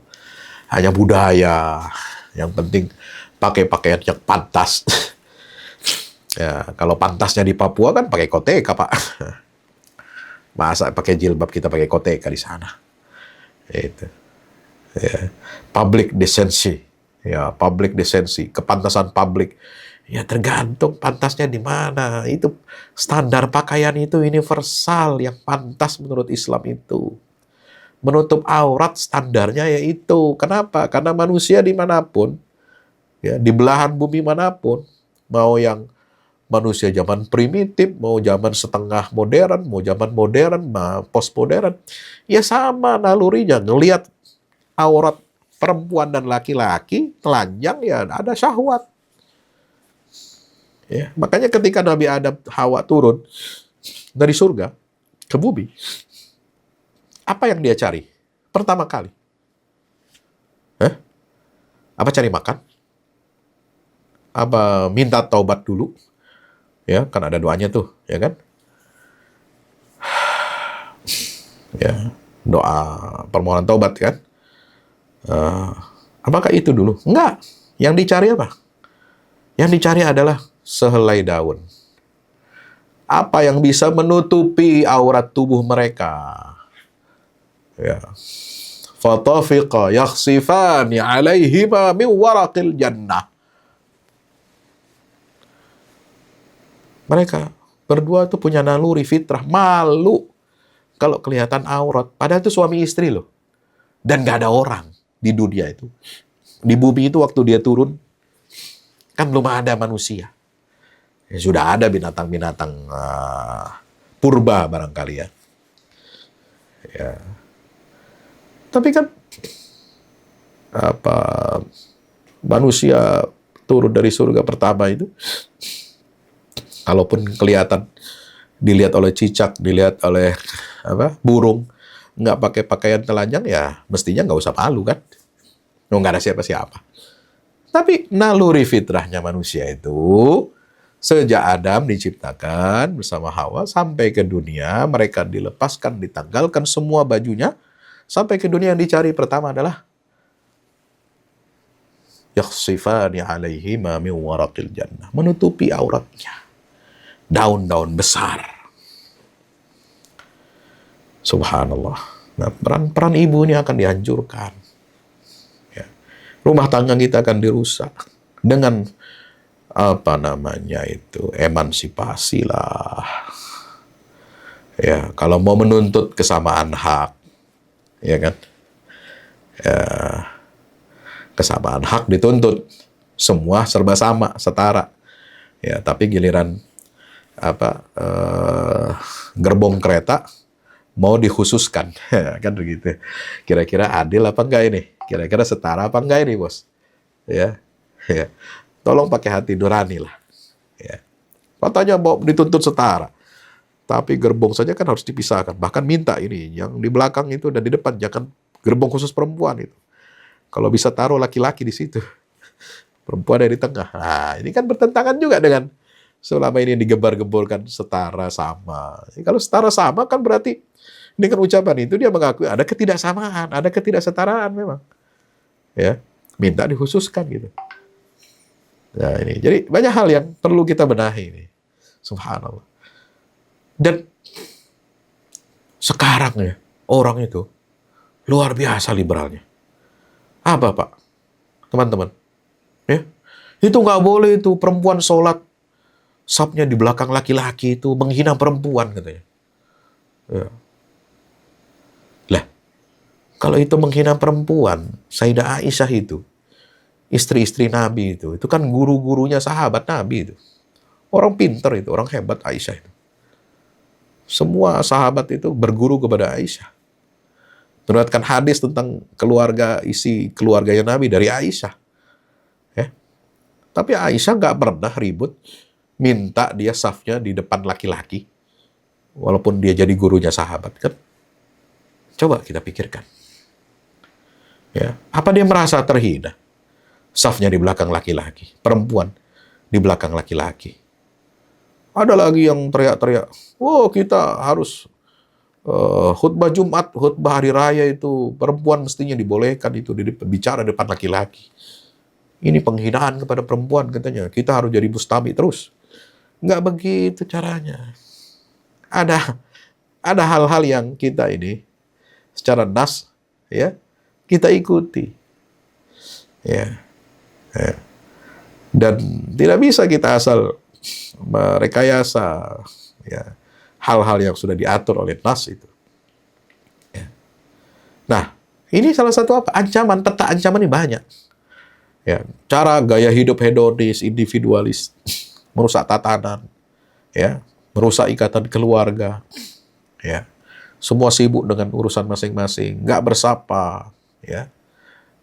hanya budaya. Yang penting pakai pakaian yang pantas. Ya, kalau pantasnya di Papua kan pakai koteka, Pak. Masa pakai jilbab kita pakai koteka di sana. Itu. Ya. Public decency. Ya, public decency, kepantasan publik. Ya, tergantung pantasnya di mana. Itu standar pakaian itu universal, yang pantas menurut Islam itu. Menutup aurat standarnya yaitu. Kenapa? Karena manusia dimanapun, ya, di belahan bumi manapun, mau yang manusia zaman primitif, mau zaman setengah modern, mau zaman modern, postmodern, ya sama nalurinya. Ngelihat aurat perempuan dan laki-laki, telanjang, ya ada syahwat. Ya, makanya ketika Nabi Adam Hawa turun dari surga ke bumi, apa yang dia cari? Pertama kali. Apa cari makan? Apa minta taubat dulu? Ya, kan ada doanya tuh, ya kan? Ya, doa permohonan taubat kan? Apakah itu dulu? Enggak. Yang dicari apa? Yang dicari adalah sehelai daun. Apa yang bisa menutupi aurat tubuh mereka? Ya. Fatafiqa yakhsifani alaihima min waraqil jannah. Mereka berdua tuh punya naluri fitrah, malu kalau kelihatan aurat. Padahal itu suami istri loh. Dan gak ada orang di dunia itu. Di bumi itu waktu dia turun, kan belum ada manusia. Ya, sudah ada binatang-binatang purba barangkali ya. Ya. Tapi kan manusia turun dari surga pertama itu, kalaupun kelihatan, dilihat oleh cicak, dilihat oleh burung, nggak pakai pakaian telanjang, ya mestinya nggak usah malu kan. Nggak ada siapa-siapa. Tapi naluri fitrahnya manusia itu, sejak Adam diciptakan bersama Hawa sampai ke dunia, mereka dilepaskan, ditanggalkan semua bajunya, sampai ke dunia yang dicari pertama adalah yakhsifani alaihima min waraqil jannah, menutupi auratnya. Daun-daun besar. Subhanallah. Nah, peran ibu ini akan dihancurkan. Ya. Rumah tangga kita akan dirusak dengan emansipasi lah. Ya, kalau mau menuntut kesamaan hak, ya kan? Ya, kesamaan hak dituntut, semua serba sama, setara. Ya, tapi giliran gerbong kereta mau dikhususkan, kan begitu. Kira-kira adil apa enggak ini? Kira-kira setara apa enggak ini, bos? Ya, ya. Tolong pakai hati nurani lah. Ya. Katanya mau dituntut setara, tapi gerbong saja kan harus dipisahkan. Bahkan minta ini, yang di belakang itu dan di depan jangan gerbong khusus perempuan itu. Kalau bisa taruh laki-laki di situ, perempuan ada di tengah. Nah, ini kan bertentangan juga dengan selama ini digebar-geborkan setara sama. Kalau setara sama kan berarti dengan ucapan itu dia mengakui ada ketidaksamaan, ada ketidaksetaraan memang. Ya, minta dikhususkan gitu. Nah, ini jadi banyak hal yang perlu kita benahi ini. Subhanallah. Dan sekarang ya, orang itu luar biasa liberalnya. Apa, Pak? Teman-teman. Ya. Itu nggak boleh itu perempuan sholat safnya di belakang laki-laki itu menghina perempuan katanya. Ya. Lah, kalau itu menghina perempuan, Sayyidah Aisyah itu, istri-istri Nabi itu kan guru-gurunya sahabat Nabi itu. Orang pinter itu, orang hebat Aisyah itu. Semua sahabat itu berguru kepada Aisyah. Meriwayatkan hadis tentang isi keluarganya Nabi dari Aisyah. Ya. Tapi Aisyah nggak pernah ribut minta dia safnya di depan laki-laki, walaupun dia jadi gurunya sahabat kan. Coba kita pikirkan. Ya, apa dia merasa terhina? Safnya di belakang laki-laki, perempuan di belakang laki-laki. Ada lagi yang teriak-teriak, kita harus khutbah Jumat, khutbah hari raya itu perempuan mestinya dibolehkan itu bicara depan laki-laki. Ini penghinaan kepada perempuan katanya. Kita harus jadi mustami terus. Nggak begitu caranya. Ada hal-hal yang kita ini secara nas ya kita ikuti. Ya. Ya. Dan tidak bisa kita asal merekayasa ya hal-hal yang sudah diatur oleh nas itu. Ya. Nah, ini salah satu ancaman, peta ancaman ini banyak. Ya, cara gaya hidup hedonis, individualis. merusak tatanan, ya, merusak ikatan keluarga, ya. Semua sibuk dengan urusan masing-masing, nggak bersapa, ya.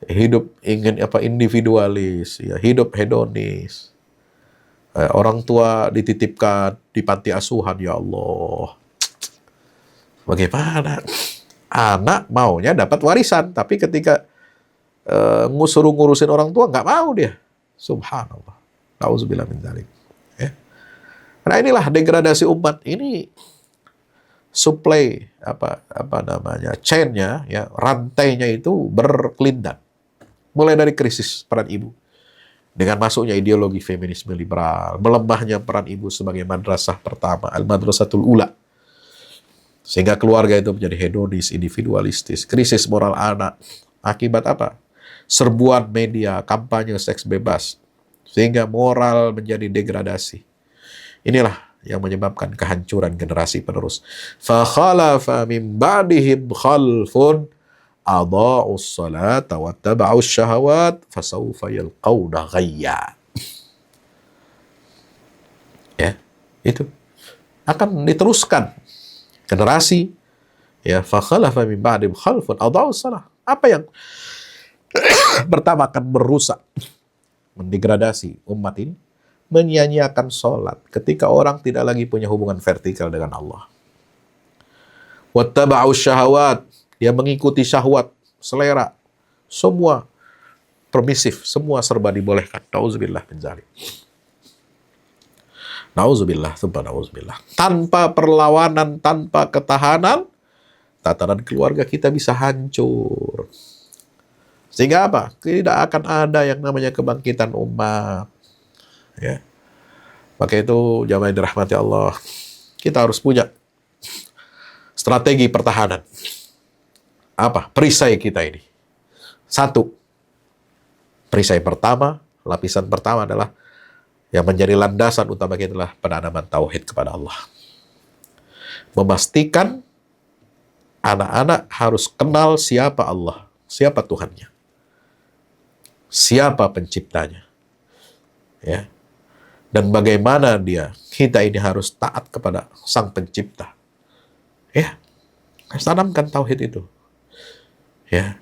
Hidup ingin individualis, ya, hidup hedonis. Orang tua dititipkan di panti asuhan, ya Allah. Bagaimana? Anak maunya dapat warisan, tapi ketika suruh ngurusin orang tua nggak mau dia. Subhanallah. Nauzubillah min dzalik. Ya. Nah inilah degradasi umat. Ini supply chain-nya, ya, rantainya itu berkelindan. Mulai dari krisis peran ibu dengan masuknya ideologi feminisme liberal, melemahnya peran ibu sebagai madrasah pertama, al-madrasatul ula, sehingga keluarga itu menjadi hedonis, individualistis, krisis moral anak. Akibat apa? Serbuan media, kampanye seks bebas, sehingga moral menjadi degradasi. Inilah yang menyebabkan kehancuran generasi penerus. Fa khalafa min ba'dihim khalfun adha'us salata wattaba'us syahawat fasawfa yalqawna ghayya. Ya, itu akan diteruskan generasi, ya, fa khalafa min ba'dihim khalfun adha'us salah. Apa yang pertama akan merusak, mendegradasi umat ini? Menyia-nyiakan sholat ketika orang tidak lagi punya hubungan vertikal dengan Allah. Wattaba'us syahawat, dia mengikuti syahwat, selera, semua permisif, semua serba dibolehkan. Nauzubillah min dzalik. Nauzubillah, nauzubillah. Tanpa perlawanan, tanpa ketahanan, tatanan keluarga kita bisa hancur. Sehingga apa? Tidak akan ada yang namanya kebangkitan umat. Ya. Maka itu jamaah yang dirahmati Allah, kita harus punya strategi pertahanan. Apa? Perisai kita ini. Satu, perisai pertama, lapisan pertama adalah yang menjadi landasan utama kita adalah penanaman tauhid kepada Allah. Memastikan anak-anak harus kenal siapa Allah, siapa Tuhannya, siapa penciptanya, ya. Dan bagaimana kita ini harus taat kepada Sang Pencipta. Ya, harus tanamkan tauhid itu. Ya.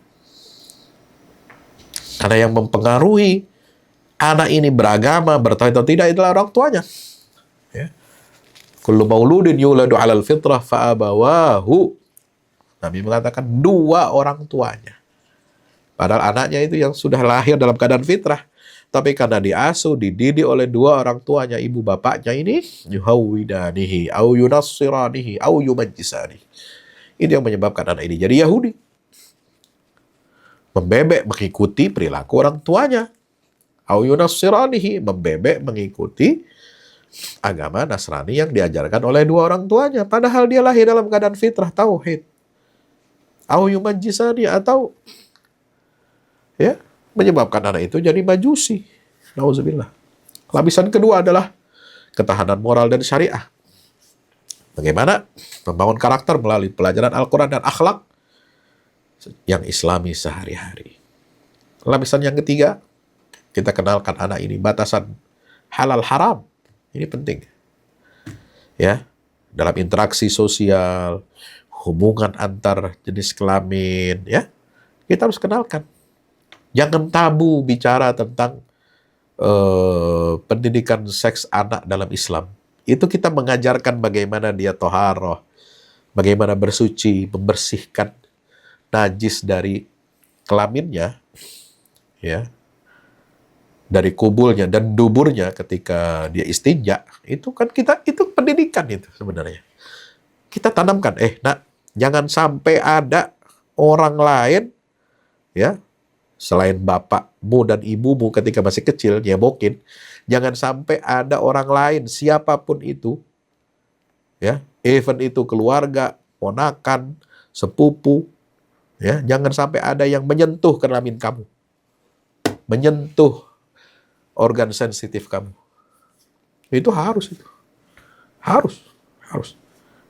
Karena yang mempengaruhi anak ini beragama, bertauhid atau tidak adalah orang tuanya. Ya. Kullu mauludin yuladu 'alal fitrah fa abawahu. Nabi mengatakan dua orang tuanya. Padahal anaknya itu yang sudah lahir dalam keadaan fitrah. Tapi karena diasuh, dididik oleh dua orang tuanya, ibu bapaknya ini, yuhawwidanihi, au yunassiranihi, au yumajjisanihi. Ini yang menyebabkan anak ini jadi Yahudi. Membebek mengikuti perilaku orang tuanya. Au yunassiranihi, membebek mengikuti agama Nasrani yang diajarkan oleh dua orang tuanya. Padahal dia lahir dalam keadaan fitrah tauhid. Au yumajjisanihi, atau ya, menyebabkan anak itu jadi majusi. Nauzubillah. Lapisan kedua adalah ketahanan moral dan syariah. Bagaimana membangun karakter melalui pelajaran Al-Quran dan akhlak yang islami sehari-hari. Lapisan yang ketiga, kita kenalkan anak ini batasan halal haram. Ini penting. Ya, dalam interaksi sosial, hubungan antar jenis kelamin, ya, kita harus kenalkan. Jangan tabu bicara tentang pendidikan seks anak dalam Islam. Itu kita mengajarkan bagaimana dia toharoh, bagaimana bersuci, membersihkan najis dari kelaminnya, ya, dari kubulnya dan duburnya ketika dia istinja. Itu kan itu pendidikan itu sebenarnya. Kita tanamkan, nak, jangan sampai ada orang lain, ya, selain bapakmu dan ibumu ketika masih kecil, nyebokin, jangan sampai ada orang lain, siapapun itu, ya, even itu keluarga, ponakan, sepupu, ya, jangan sampai ada yang menyentuh kelamin kamu, menyentuh organ sensitif kamu. Itu harus.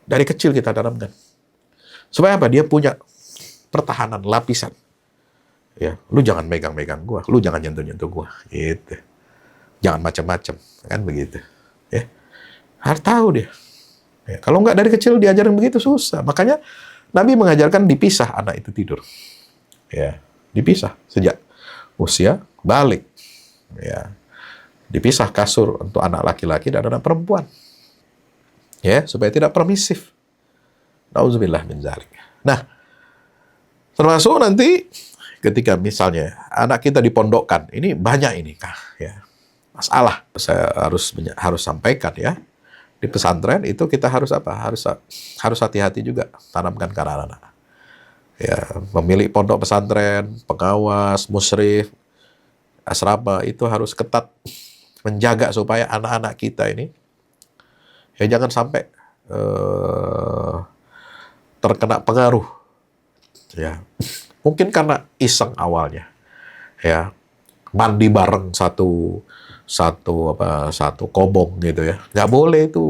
Dari kecil kita tanamkan. Supaya apa? Dia punya pertahanan, lapisan. Ya, lu jangan megang-megang gua, lu jangan nyentuh-nyentuh gua, gitu. Jangan macam-macam, kan begitu. Ya, harus tahu dia. Ya, kalau nggak dari kecil diajarin begitu susah. Makanya Nabi mengajarkan dipisah anak itu tidur. Ya, dipisah sejak usia balik. Ya, dipisah kasur untuk anak laki-laki dan anak perempuan. Ya, supaya tidak permisif. Nauzubillah min dzalik. Nah, termasuk nanti ketika misalnya anak kita dipondokkan, ini banyak ini kah ya. Masalah saya harus sampaikan ya. Di pesantren itu kita harus apa? Harus hati-hati juga tanamkan ke anak-anak. Ya, pemilik pondok pesantren, pengawas, musyrif, asrama itu harus ketat menjaga supaya anak-anak kita ini ya jangan sampai terkena pengaruh. Ya, mungkin karena iseng awalnya. Ya, mandi bareng satu kobong gitu ya. Nggak boleh itu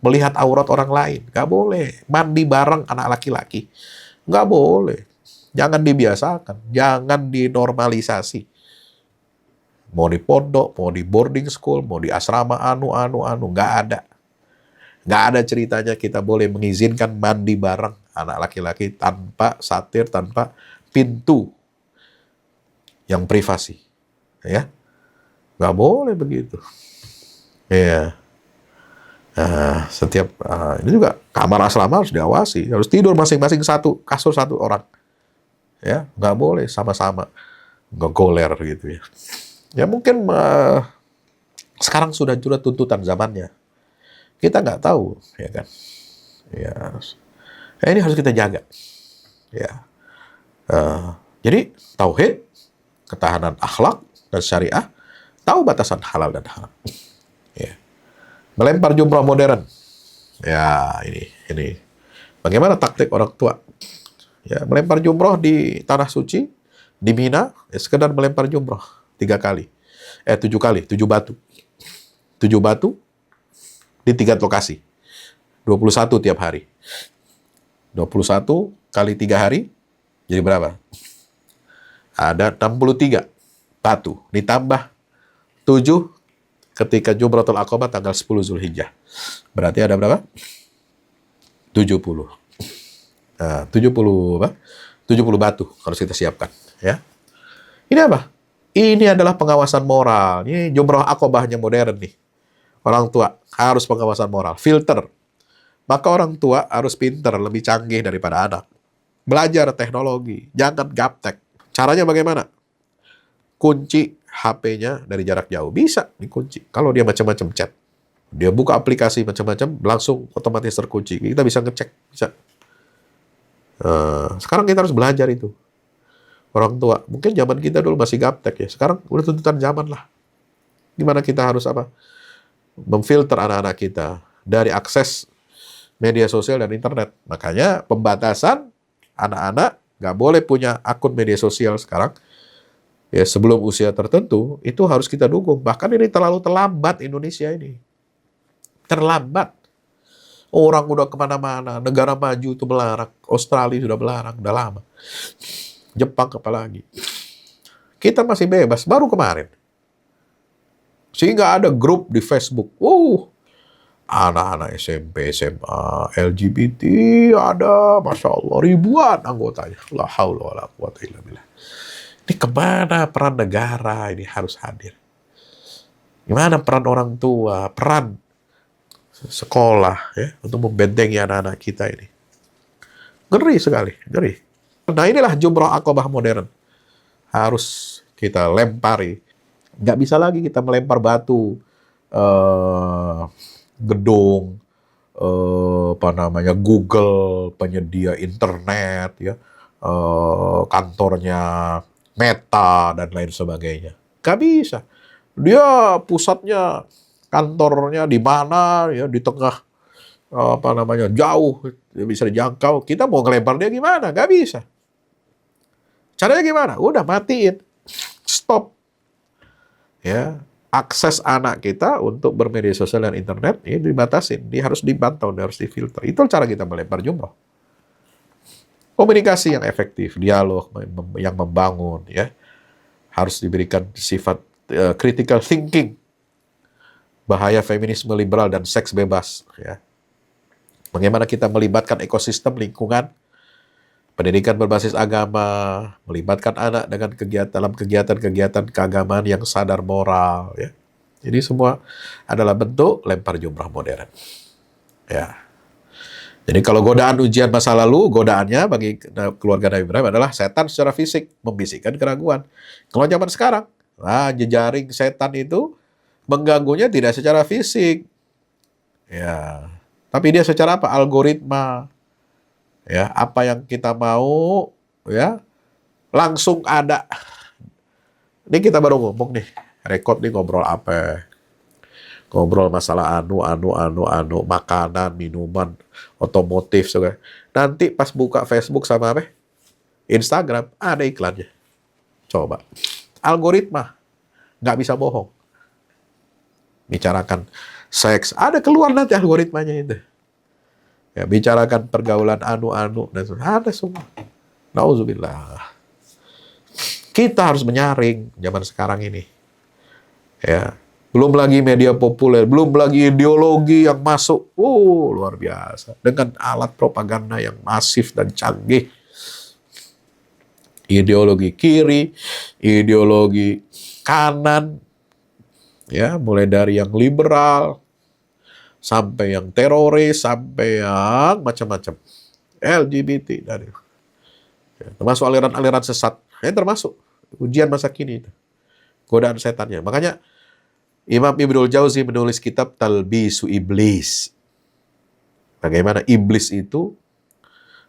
melihat aurat orang lain. Nggak boleh. Mandi bareng anak laki-laki. Nggak boleh. Jangan dibiasakan. Jangan dinormalisasi. Mau di pondok, mau di boarding school, mau di asrama nggak ada. Nggak ada ceritanya kita boleh mengizinkan mandi bareng anak laki-laki tanpa satir, tanpa pintu yang privasi. Ya, nggak boleh begitu. Iya. Ini juga kamar asrama harus diawasi, harus tidur masing-masing satu kasur satu orang. Ya, nggak boleh sama-sama ngegoler gitu ya. Ya mungkin sekarang sudah juga tuntutan zamannya. Kita nggak tahu, ya kan? Ya, ini harus kita jaga. Ya. Jadi tauhid, ketahanan akhlak dan syariah, tahu batasan halal dan haram. Ya. Melempar jumrah modern. Ya, ini. Bagaimana taktik orang tua? Ya, melempar jumrah di tanah suci, di Mina, ya sekedar melempar jumrah 7 kali, 7 batu. 7 batu di 3 lokasi. 21 tiap hari. 21 kali 3 hari, jadi berapa? Ada 63 batu. Ditambah 7 ketika Jumratul Aqabah tanggal 10 Zulhijjah. Berarti ada berapa? 70. Nah, 70 apa? 70 batu harus kita siapkan, ya. Ini apa? Ini adalah pengawasan moral. Ini Jumrah Aqabahnya modern nih. Orang tua harus pengawasan moral, filter. Maka orang tua harus pinter, lebih canggih daripada anak. Belajar teknologi, jangan gaptek. Caranya bagaimana? Kunci HP-nya dari jarak jauh. Bisa dikunci. Kalau dia macam-macam chat. Dia buka aplikasi macam-macam, langsung otomatis terkunci. Kita bisa ngecek. Bisa. Sekarang kita harus belajar itu. Orang tua. Mungkin zaman kita dulu masih gaptek ya. Sekarang udah tuntutan zaman lah. Gimana kita harus apa? Memfilter anak-anak kita dari akses media sosial dan internet. Makanya pembatasan anak-anak nggak boleh punya akun media sosial sekarang. Ya, sebelum usia tertentu, itu harus kita dukung. Bahkan ini terlalu terlambat Indonesia ini. Terlambat. Orang udah kemana-mana. Negara maju itu melarang. Australia sudah melarang. Udah lama. Jepang apalagi. Kita masih bebas. Baru kemarin. Sehingga ada grup di Facebook. Anak-anak SMP, SMA, LGBT ada. Masya Allah. Ribuan anggotanya. La haula wa la quwwata illa billah. Ini kemana peran negara ini harus hadir? Gimana peran orang tua, peran sekolah ya untuk membentengi anak-anak kita ini? Ngeri sekali, ngeri. Nah inilah Jumrah Aqabah modern. Harus kita lempari. Nggak bisa lagi kita melempar batu, gedung, Google, penyedia internet, ya, kantornya Meta dan lain sebagainya. Gak bisa. Dia pusatnya, kantornya di mana, ya di tengah jauh, bisa dijangkau. Kita mau ngelempar dia gimana? Gak bisa. Caranya gimana? Udah matiin, stop. Ya, akses anak kita untuk bermedia sosial dan internet ini dibatasin. Dia harus dipantau, dia harus difilter. Itu cara kita melempar jumrah. Komunikasi yang efektif, dialog yang membangun, ya harus diberikan sifat critical thinking, bahaya feminisme liberal dan seks bebas. Ya. Bagaimana kita melibatkan ekosistem lingkungan, pendidikan berbasis agama, melibatkan anak dengan dalam kegiatan-kegiatan keagamaan yang sadar moral. Ya. Jadi semua adalah bentuk lempar jumrah modern. Ya. Jadi kalau godaan ujian masa lalu, godaannya bagi keluarga Nabi Ibrahim adalah setan secara fisik, membisikkan keraguan. Kalau zaman sekarang, jejaring setan itu mengganggunya tidak secara fisik, ya, tapi dia secara apa? Algoritma, ya, apa yang kita mau, ya, langsung ada. Ini kita baru ngomong nih, rekod nih ngobrol apa? Ngobrol masalah makanan, minuman, otomotif, juga. Nanti pas buka Facebook sama apa? Instagram, ada iklannya. Coba. Algoritma. Nggak bisa bohong. Bicarakan seks, ada keluar nanti algoritmanya itu. Ya, bicarakan pergaulan dan ada semua. Nauzubillah. Kita harus menyaring zaman sekarang ini. Ya. Belum lagi media populer, belum lagi ideologi yang masuk. Luar biasa. Dengan alat propaganda yang masif dan canggih. Ideologi kiri, ideologi kanan, ya, mulai dari yang liberal, sampai yang teroris, sampai yang macam-macam. LGBT, dari, ya, termasuk aliran-aliran sesat. Termasuk ujian masa kini itu. Godaan setannya. Makanya Imam Ibnul Jauzi menulis kitab Talbisu Iblis. Bagaimana iblis itu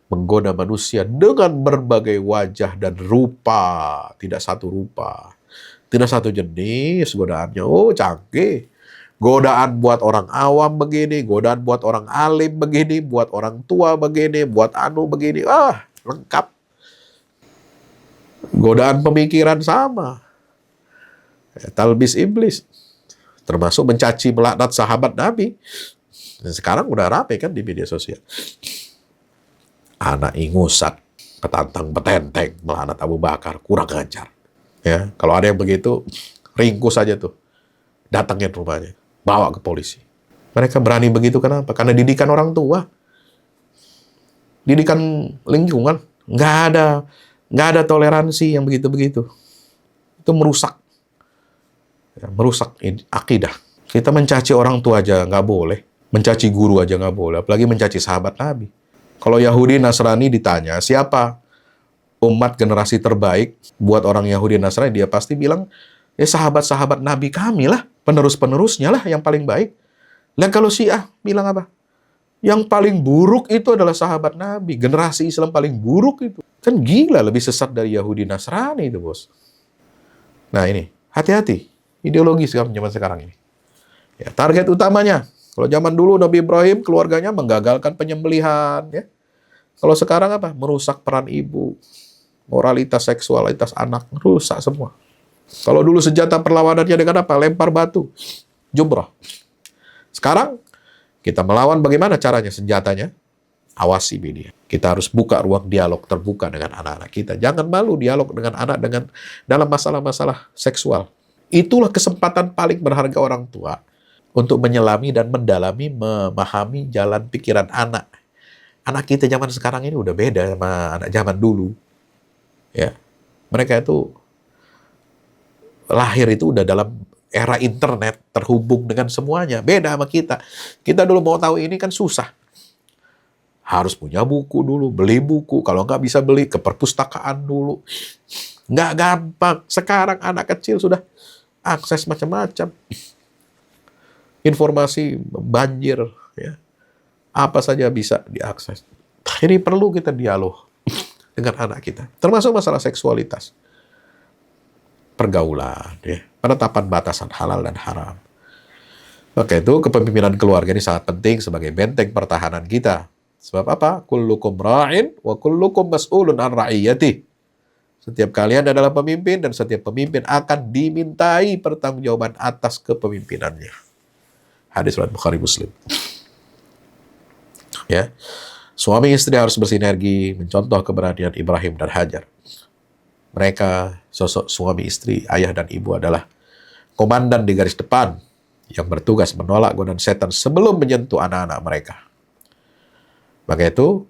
menggoda manusia dengan berbagai wajah dan rupa. Tidak satu rupa. Tidak satu jenis godaannya. Canggih. Godaan buat orang awam begini, godaan buat orang alim begini, buat orang tua begini, buat begini. Lengkap. Godaan pemikiran sama. Talbis iblis. Termasuk mencaci melaknat sahabat Nabi. Dan sekarang udah rame kan di media sosial. Anak ingusan, petantang petenteng, melaknat Abu Bakar, kurang ajar. Ya, kalau ada yang begitu, ringkus aja tuh. Datangin rumahnya, bawa ke polisi. Mereka berani begitu kenapa? Karena didikan orang tua. Didikan lingkungan. Nggak ada toleransi yang begitu-begitu. Itu merusak. Ya, merusak akidah. Kita mencaci orang tua aja nggak boleh. Mencaci guru aja nggak boleh. Apalagi mencaci sahabat Nabi. Kalau Yahudi Nasrani ditanya, siapa umat generasi terbaik buat orang Yahudi Nasrani, dia pasti bilang, sahabat-sahabat Nabi kami lah, penerus-penerusnya lah yang paling baik. Dan kalau Syiah bilang apa? Yang paling buruk itu adalah sahabat Nabi. Generasi Islam paling buruk itu. Kan gila, lebih sesat dari Yahudi Nasrani itu, bos. Nah ini, hati-hati. Ideologi zaman sekarang ini. Ya, target utamanya, kalau zaman dulu Nabi Ibrahim, keluarganya menggagalkan penyembelihan. Ya. Kalau sekarang apa? Merusak peran ibu. Moralitas, seksualitas anak, rusak semua. Kalau dulu senjata perlawanannya dengan apa? Lempar batu, jumrah. Sekarang, kita melawan bagaimana caranya senjatanya? Awasi media. Kita harus buka ruang dialog terbuka dengan anak-anak kita. Jangan malu dialog dengan anak dalam masalah-masalah seksual. Itulah kesempatan paling berharga orang tua untuk menyelami dan mendalami, memahami jalan pikiran anak. Anak kita zaman sekarang ini udah beda sama anak zaman dulu. Ya, mereka itu lahir itu udah dalam era internet, terhubung dengan semuanya. Beda sama kita. Kita dulu mau tahu ini kan susah. Harus punya buku dulu, beli buku. Kalau nggak bisa beli, ke perpustakaan dulu. Nggak gampang. Sekarang anak kecil sudah akses macam-macam. Informasi banjir. Ya. Apa saja bisa diakses. Ini perlu kita dialog dengan anak kita. Termasuk masalah seksualitas. Pergaulan. Ya. Penetapan batasan halal dan haram. Oke, itu kepemimpinan keluarga ini sangat penting sebagai benteng pertahanan kita. Sebab apa? Kullukum ra'in wa kullukum mas'ulun an ra'iyati. Setiap kalian adalah pemimpin dan setiap pemimpin akan dimintai pertanggungjawaban atas kepemimpinannya. Hadis riwayat Bukhari Muslim. Ya. Suami istri harus bersinergi mencontoh keberanian Ibrahim dan Hajar. Mereka sosok suami istri, ayah dan ibu adalah komandan di garis depan yang bertugas menolak godaan setan sebelum menyentuh anak-anak mereka. Maka itu,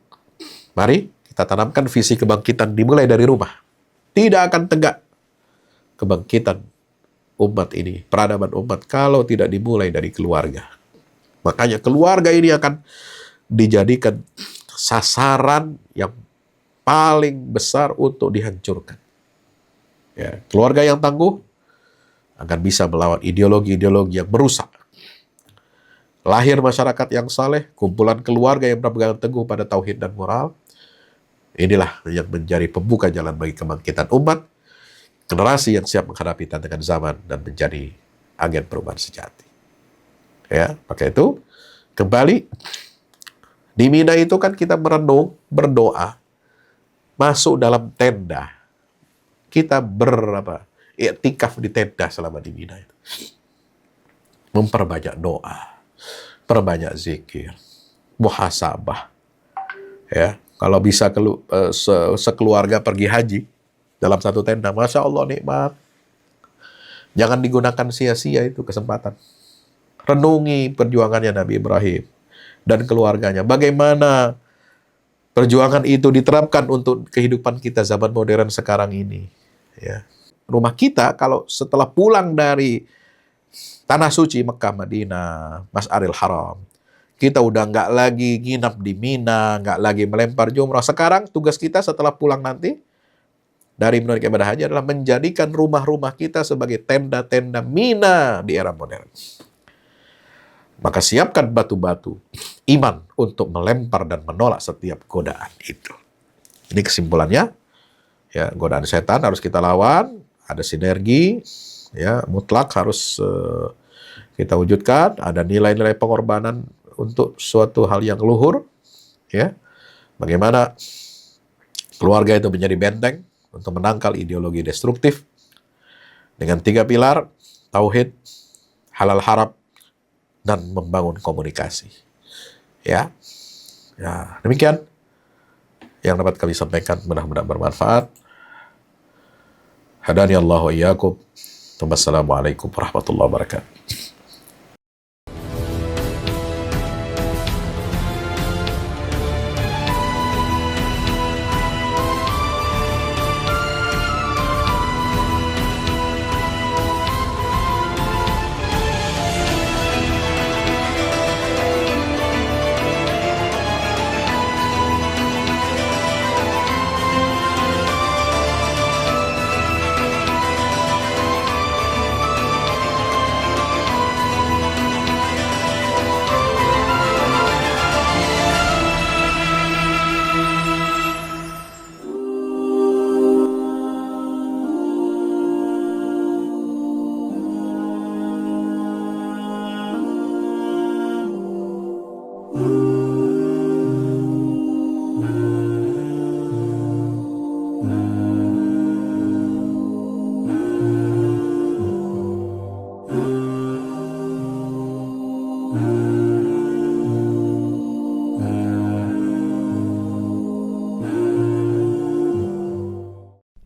mari kita tanamkan visi kebangkitan dimulai dari rumah. Tidak akan tegak kebangkitan umat ini, peradaban umat, kalau tidak dimulai dari keluarga. Makanya keluarga ini akan dijadikan sasaran yang paling besar untuk dihancurkan. Ya, keluarga yang tangguh akan bisa melawan ideologi-ideologi yang merusak. Lahir masyarakat yang saleh, kumpulan keluarga yang berpegang teguh pada tauhid dan moral, inilah yang menjadi pembuka jalan bagi kebangkitan umat, generasi yang siap menghadapi tantangan zaman dan menjadi agen perubahan sejati. Ya, maka itu kembali di Mina itu kan kita merenung, berdoa, masuk dalam tenda. Kita iktikaf di tenda selama di Mina itu. Memperbanyak doa, perbanyak zikir, muhasabah. Ya, kalau bisa sekeluarga pergi haji dalam satu tenda, Masya Allah nikmat. Jangan digunakan sia-sia itu kesempatan. Renungi perjuangannya Nabi Ibrahim dan keluarganya. Bagaimana perjuangan itu diterapkan untuk kehidupan kita zaman modern sekarang ini. Ya. Rumah kita kalau setelah pulang dari Tanah Suci Mekah, Madinah, Mas'aril Haram, kita udah nggak lagi nginap di Mina, nggak lagi melempar jumrah. Sekarang tugas kita setelah pulang nanti dari menunaikan ibadah haji adalah menjadikan rumah-rumah kita sebagai tenda-tenda Mina di era modern. Maka siapkan batu-batu iman untuk melempar dan menolak setiap godaan itu. Ini kesimpulannya. Ya, godaan setan harus kita lawan, ada sinergi, ya, mutlak harus kita wujudkan, ada nilai-nilai pengorbanan untuk suatu hal yang luhur, ya. Bagaimana keluarga itu menjadi benteng untuk menangkal ideologi destruktif dengan 3 pilar, tauhid, halal haram, dan membangun komunikasi. Ya, ya, demikian yang dapat kami sampaikan, mudah-mudahan bermanfaat. Hadani Allah wa iyyakum. Wassalamualaikum warahmatullahi wabarakatuh.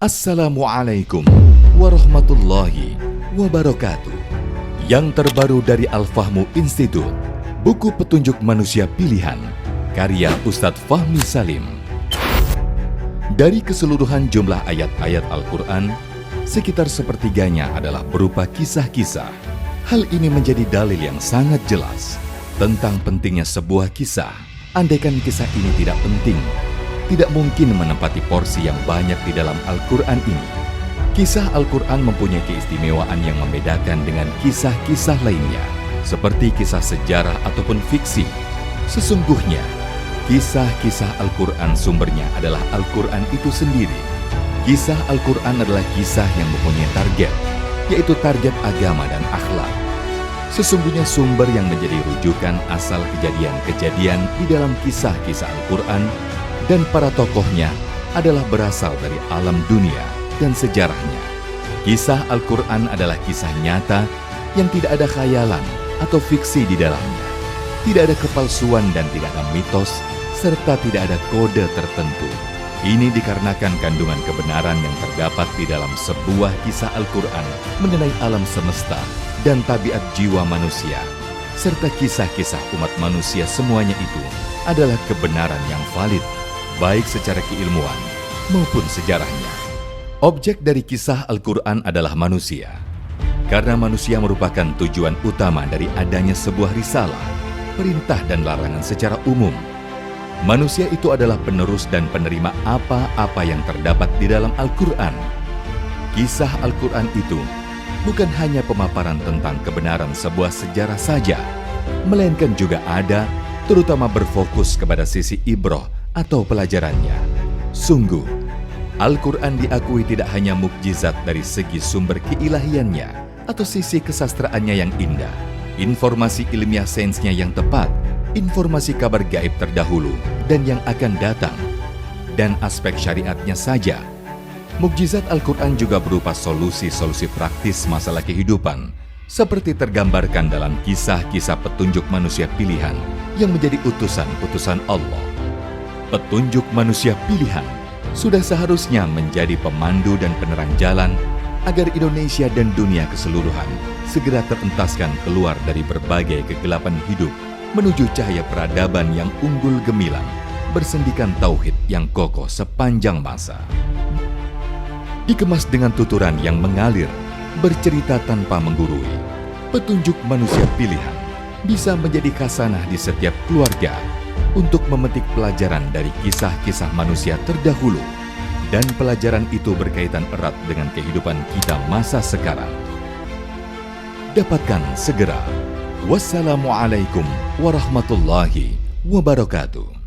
Assalamualaikum warahmatullahi wabarakatuh. Yang terbaru dari Al-Fahmu Institute, buku petunjuk manusia pilihan, karya Ustadz Fahmi Salim. Dari keseluruhan jumlah ayat-ayat Al-Quran, sekitar sepertiganya adalah berupa kisah-kisah. Hal ini menjadi dalil yang sangat jelas tentang pentingnya sebuah kisah. Andaikan kisah ini tidak penting, tidak mungkin menempati porsi yang banyak di dalam Al-Quran ini. Kisah Al-Quran mempunyai keistimewaan yang membedakan dengan kisah-kisah lainnya, seperti kisah sejarah ataupun fiksi. Sesungguhnya, kisah-kisah Al-Quran sumbernya adalah Al-Quran itu sendiri. Kisah Al-Quran adalah kisah yang mempunyai target, yaitu target agama dan akhlak. Sesungguhnya sumber yang menjadi rujukan asal kejadian-kejadian di dalam kisah-kisah Al-Quran dan para tokohnya adalah berasal dari alam dunia dan sejarahnya. Kisah Al-Quran adalah kisah nyata yang tidak ada khayalan atau fiksi di dalamnya. Tidak ada kepalsuan dan tidak ada mitos, serta tidak ada kode tertentu. Ini dikarenakan kandungan kebenaran yang terdapat di dalam sebuah kisah Al-Quran mengenai alam semesta dan tabiat jiwa manusia, serta kisah-kisah umat manusia semuanya itu adalah kebenaran yang valid, baik secara keilmuan maupun sejarahnya. Objek dari kisah Al-Quran adalah manusia, karena manusia merupakan tujuan utama dari adanya sebuah risalah, perintah dan larangan secara umum. Manusia itu adalah penerus dan penerima apa-apa yang terdapat di dalam Al-Quran. Kisah Al-Quran itu bukan hanya pemaparan tentang kebenaran sebuah sejarah saja, melainkan juga ada, terutama berfokus kepada sisi ibroh atau pelajarannya. Sungguh, Al-Quran diakui tidak hanya mukjizat dari segi sumber keilahiannya atau sisi kesastraannya yang indah, informasi ilmiah sainsnya yang tepat, informasi kabar gaib terdahulu dan yang akan datang, dan aspek syariatnya saja. Mukjizat Al-Quran juga berupa solusi-solusi praktis masalah kehidupan, seperti tergambarkan dalam kisah-kisah petunjuk manusia pilihan yang menjadi utusan-utusan Allah. Petunjuk manusia pilihan sudah seharusnya menjadi pemandu dan penerang jalan agar Indonesia dan dunia keseluruhan segera terentaskan keluar dari berbagai kegelapan hidup menuju cahaya peradaban yang unggul gemilang, bersendikan tauhid yang kokoh sepanjang masa. Dikemas dengan tuturan yang mengalir, bercerita tanpa menggurui, petunjuk manusia pilihan bisa menjadi khasanah di setiap keluarga untuk memetik pelajaran dari kisah-kisah manusia terdahulu, dan pelajaran itu berkaitan erat dengan kehidupan kita masa sekarang. Dapatkan segera. Wassalamualaikum warahmatullahi wabarakatuh.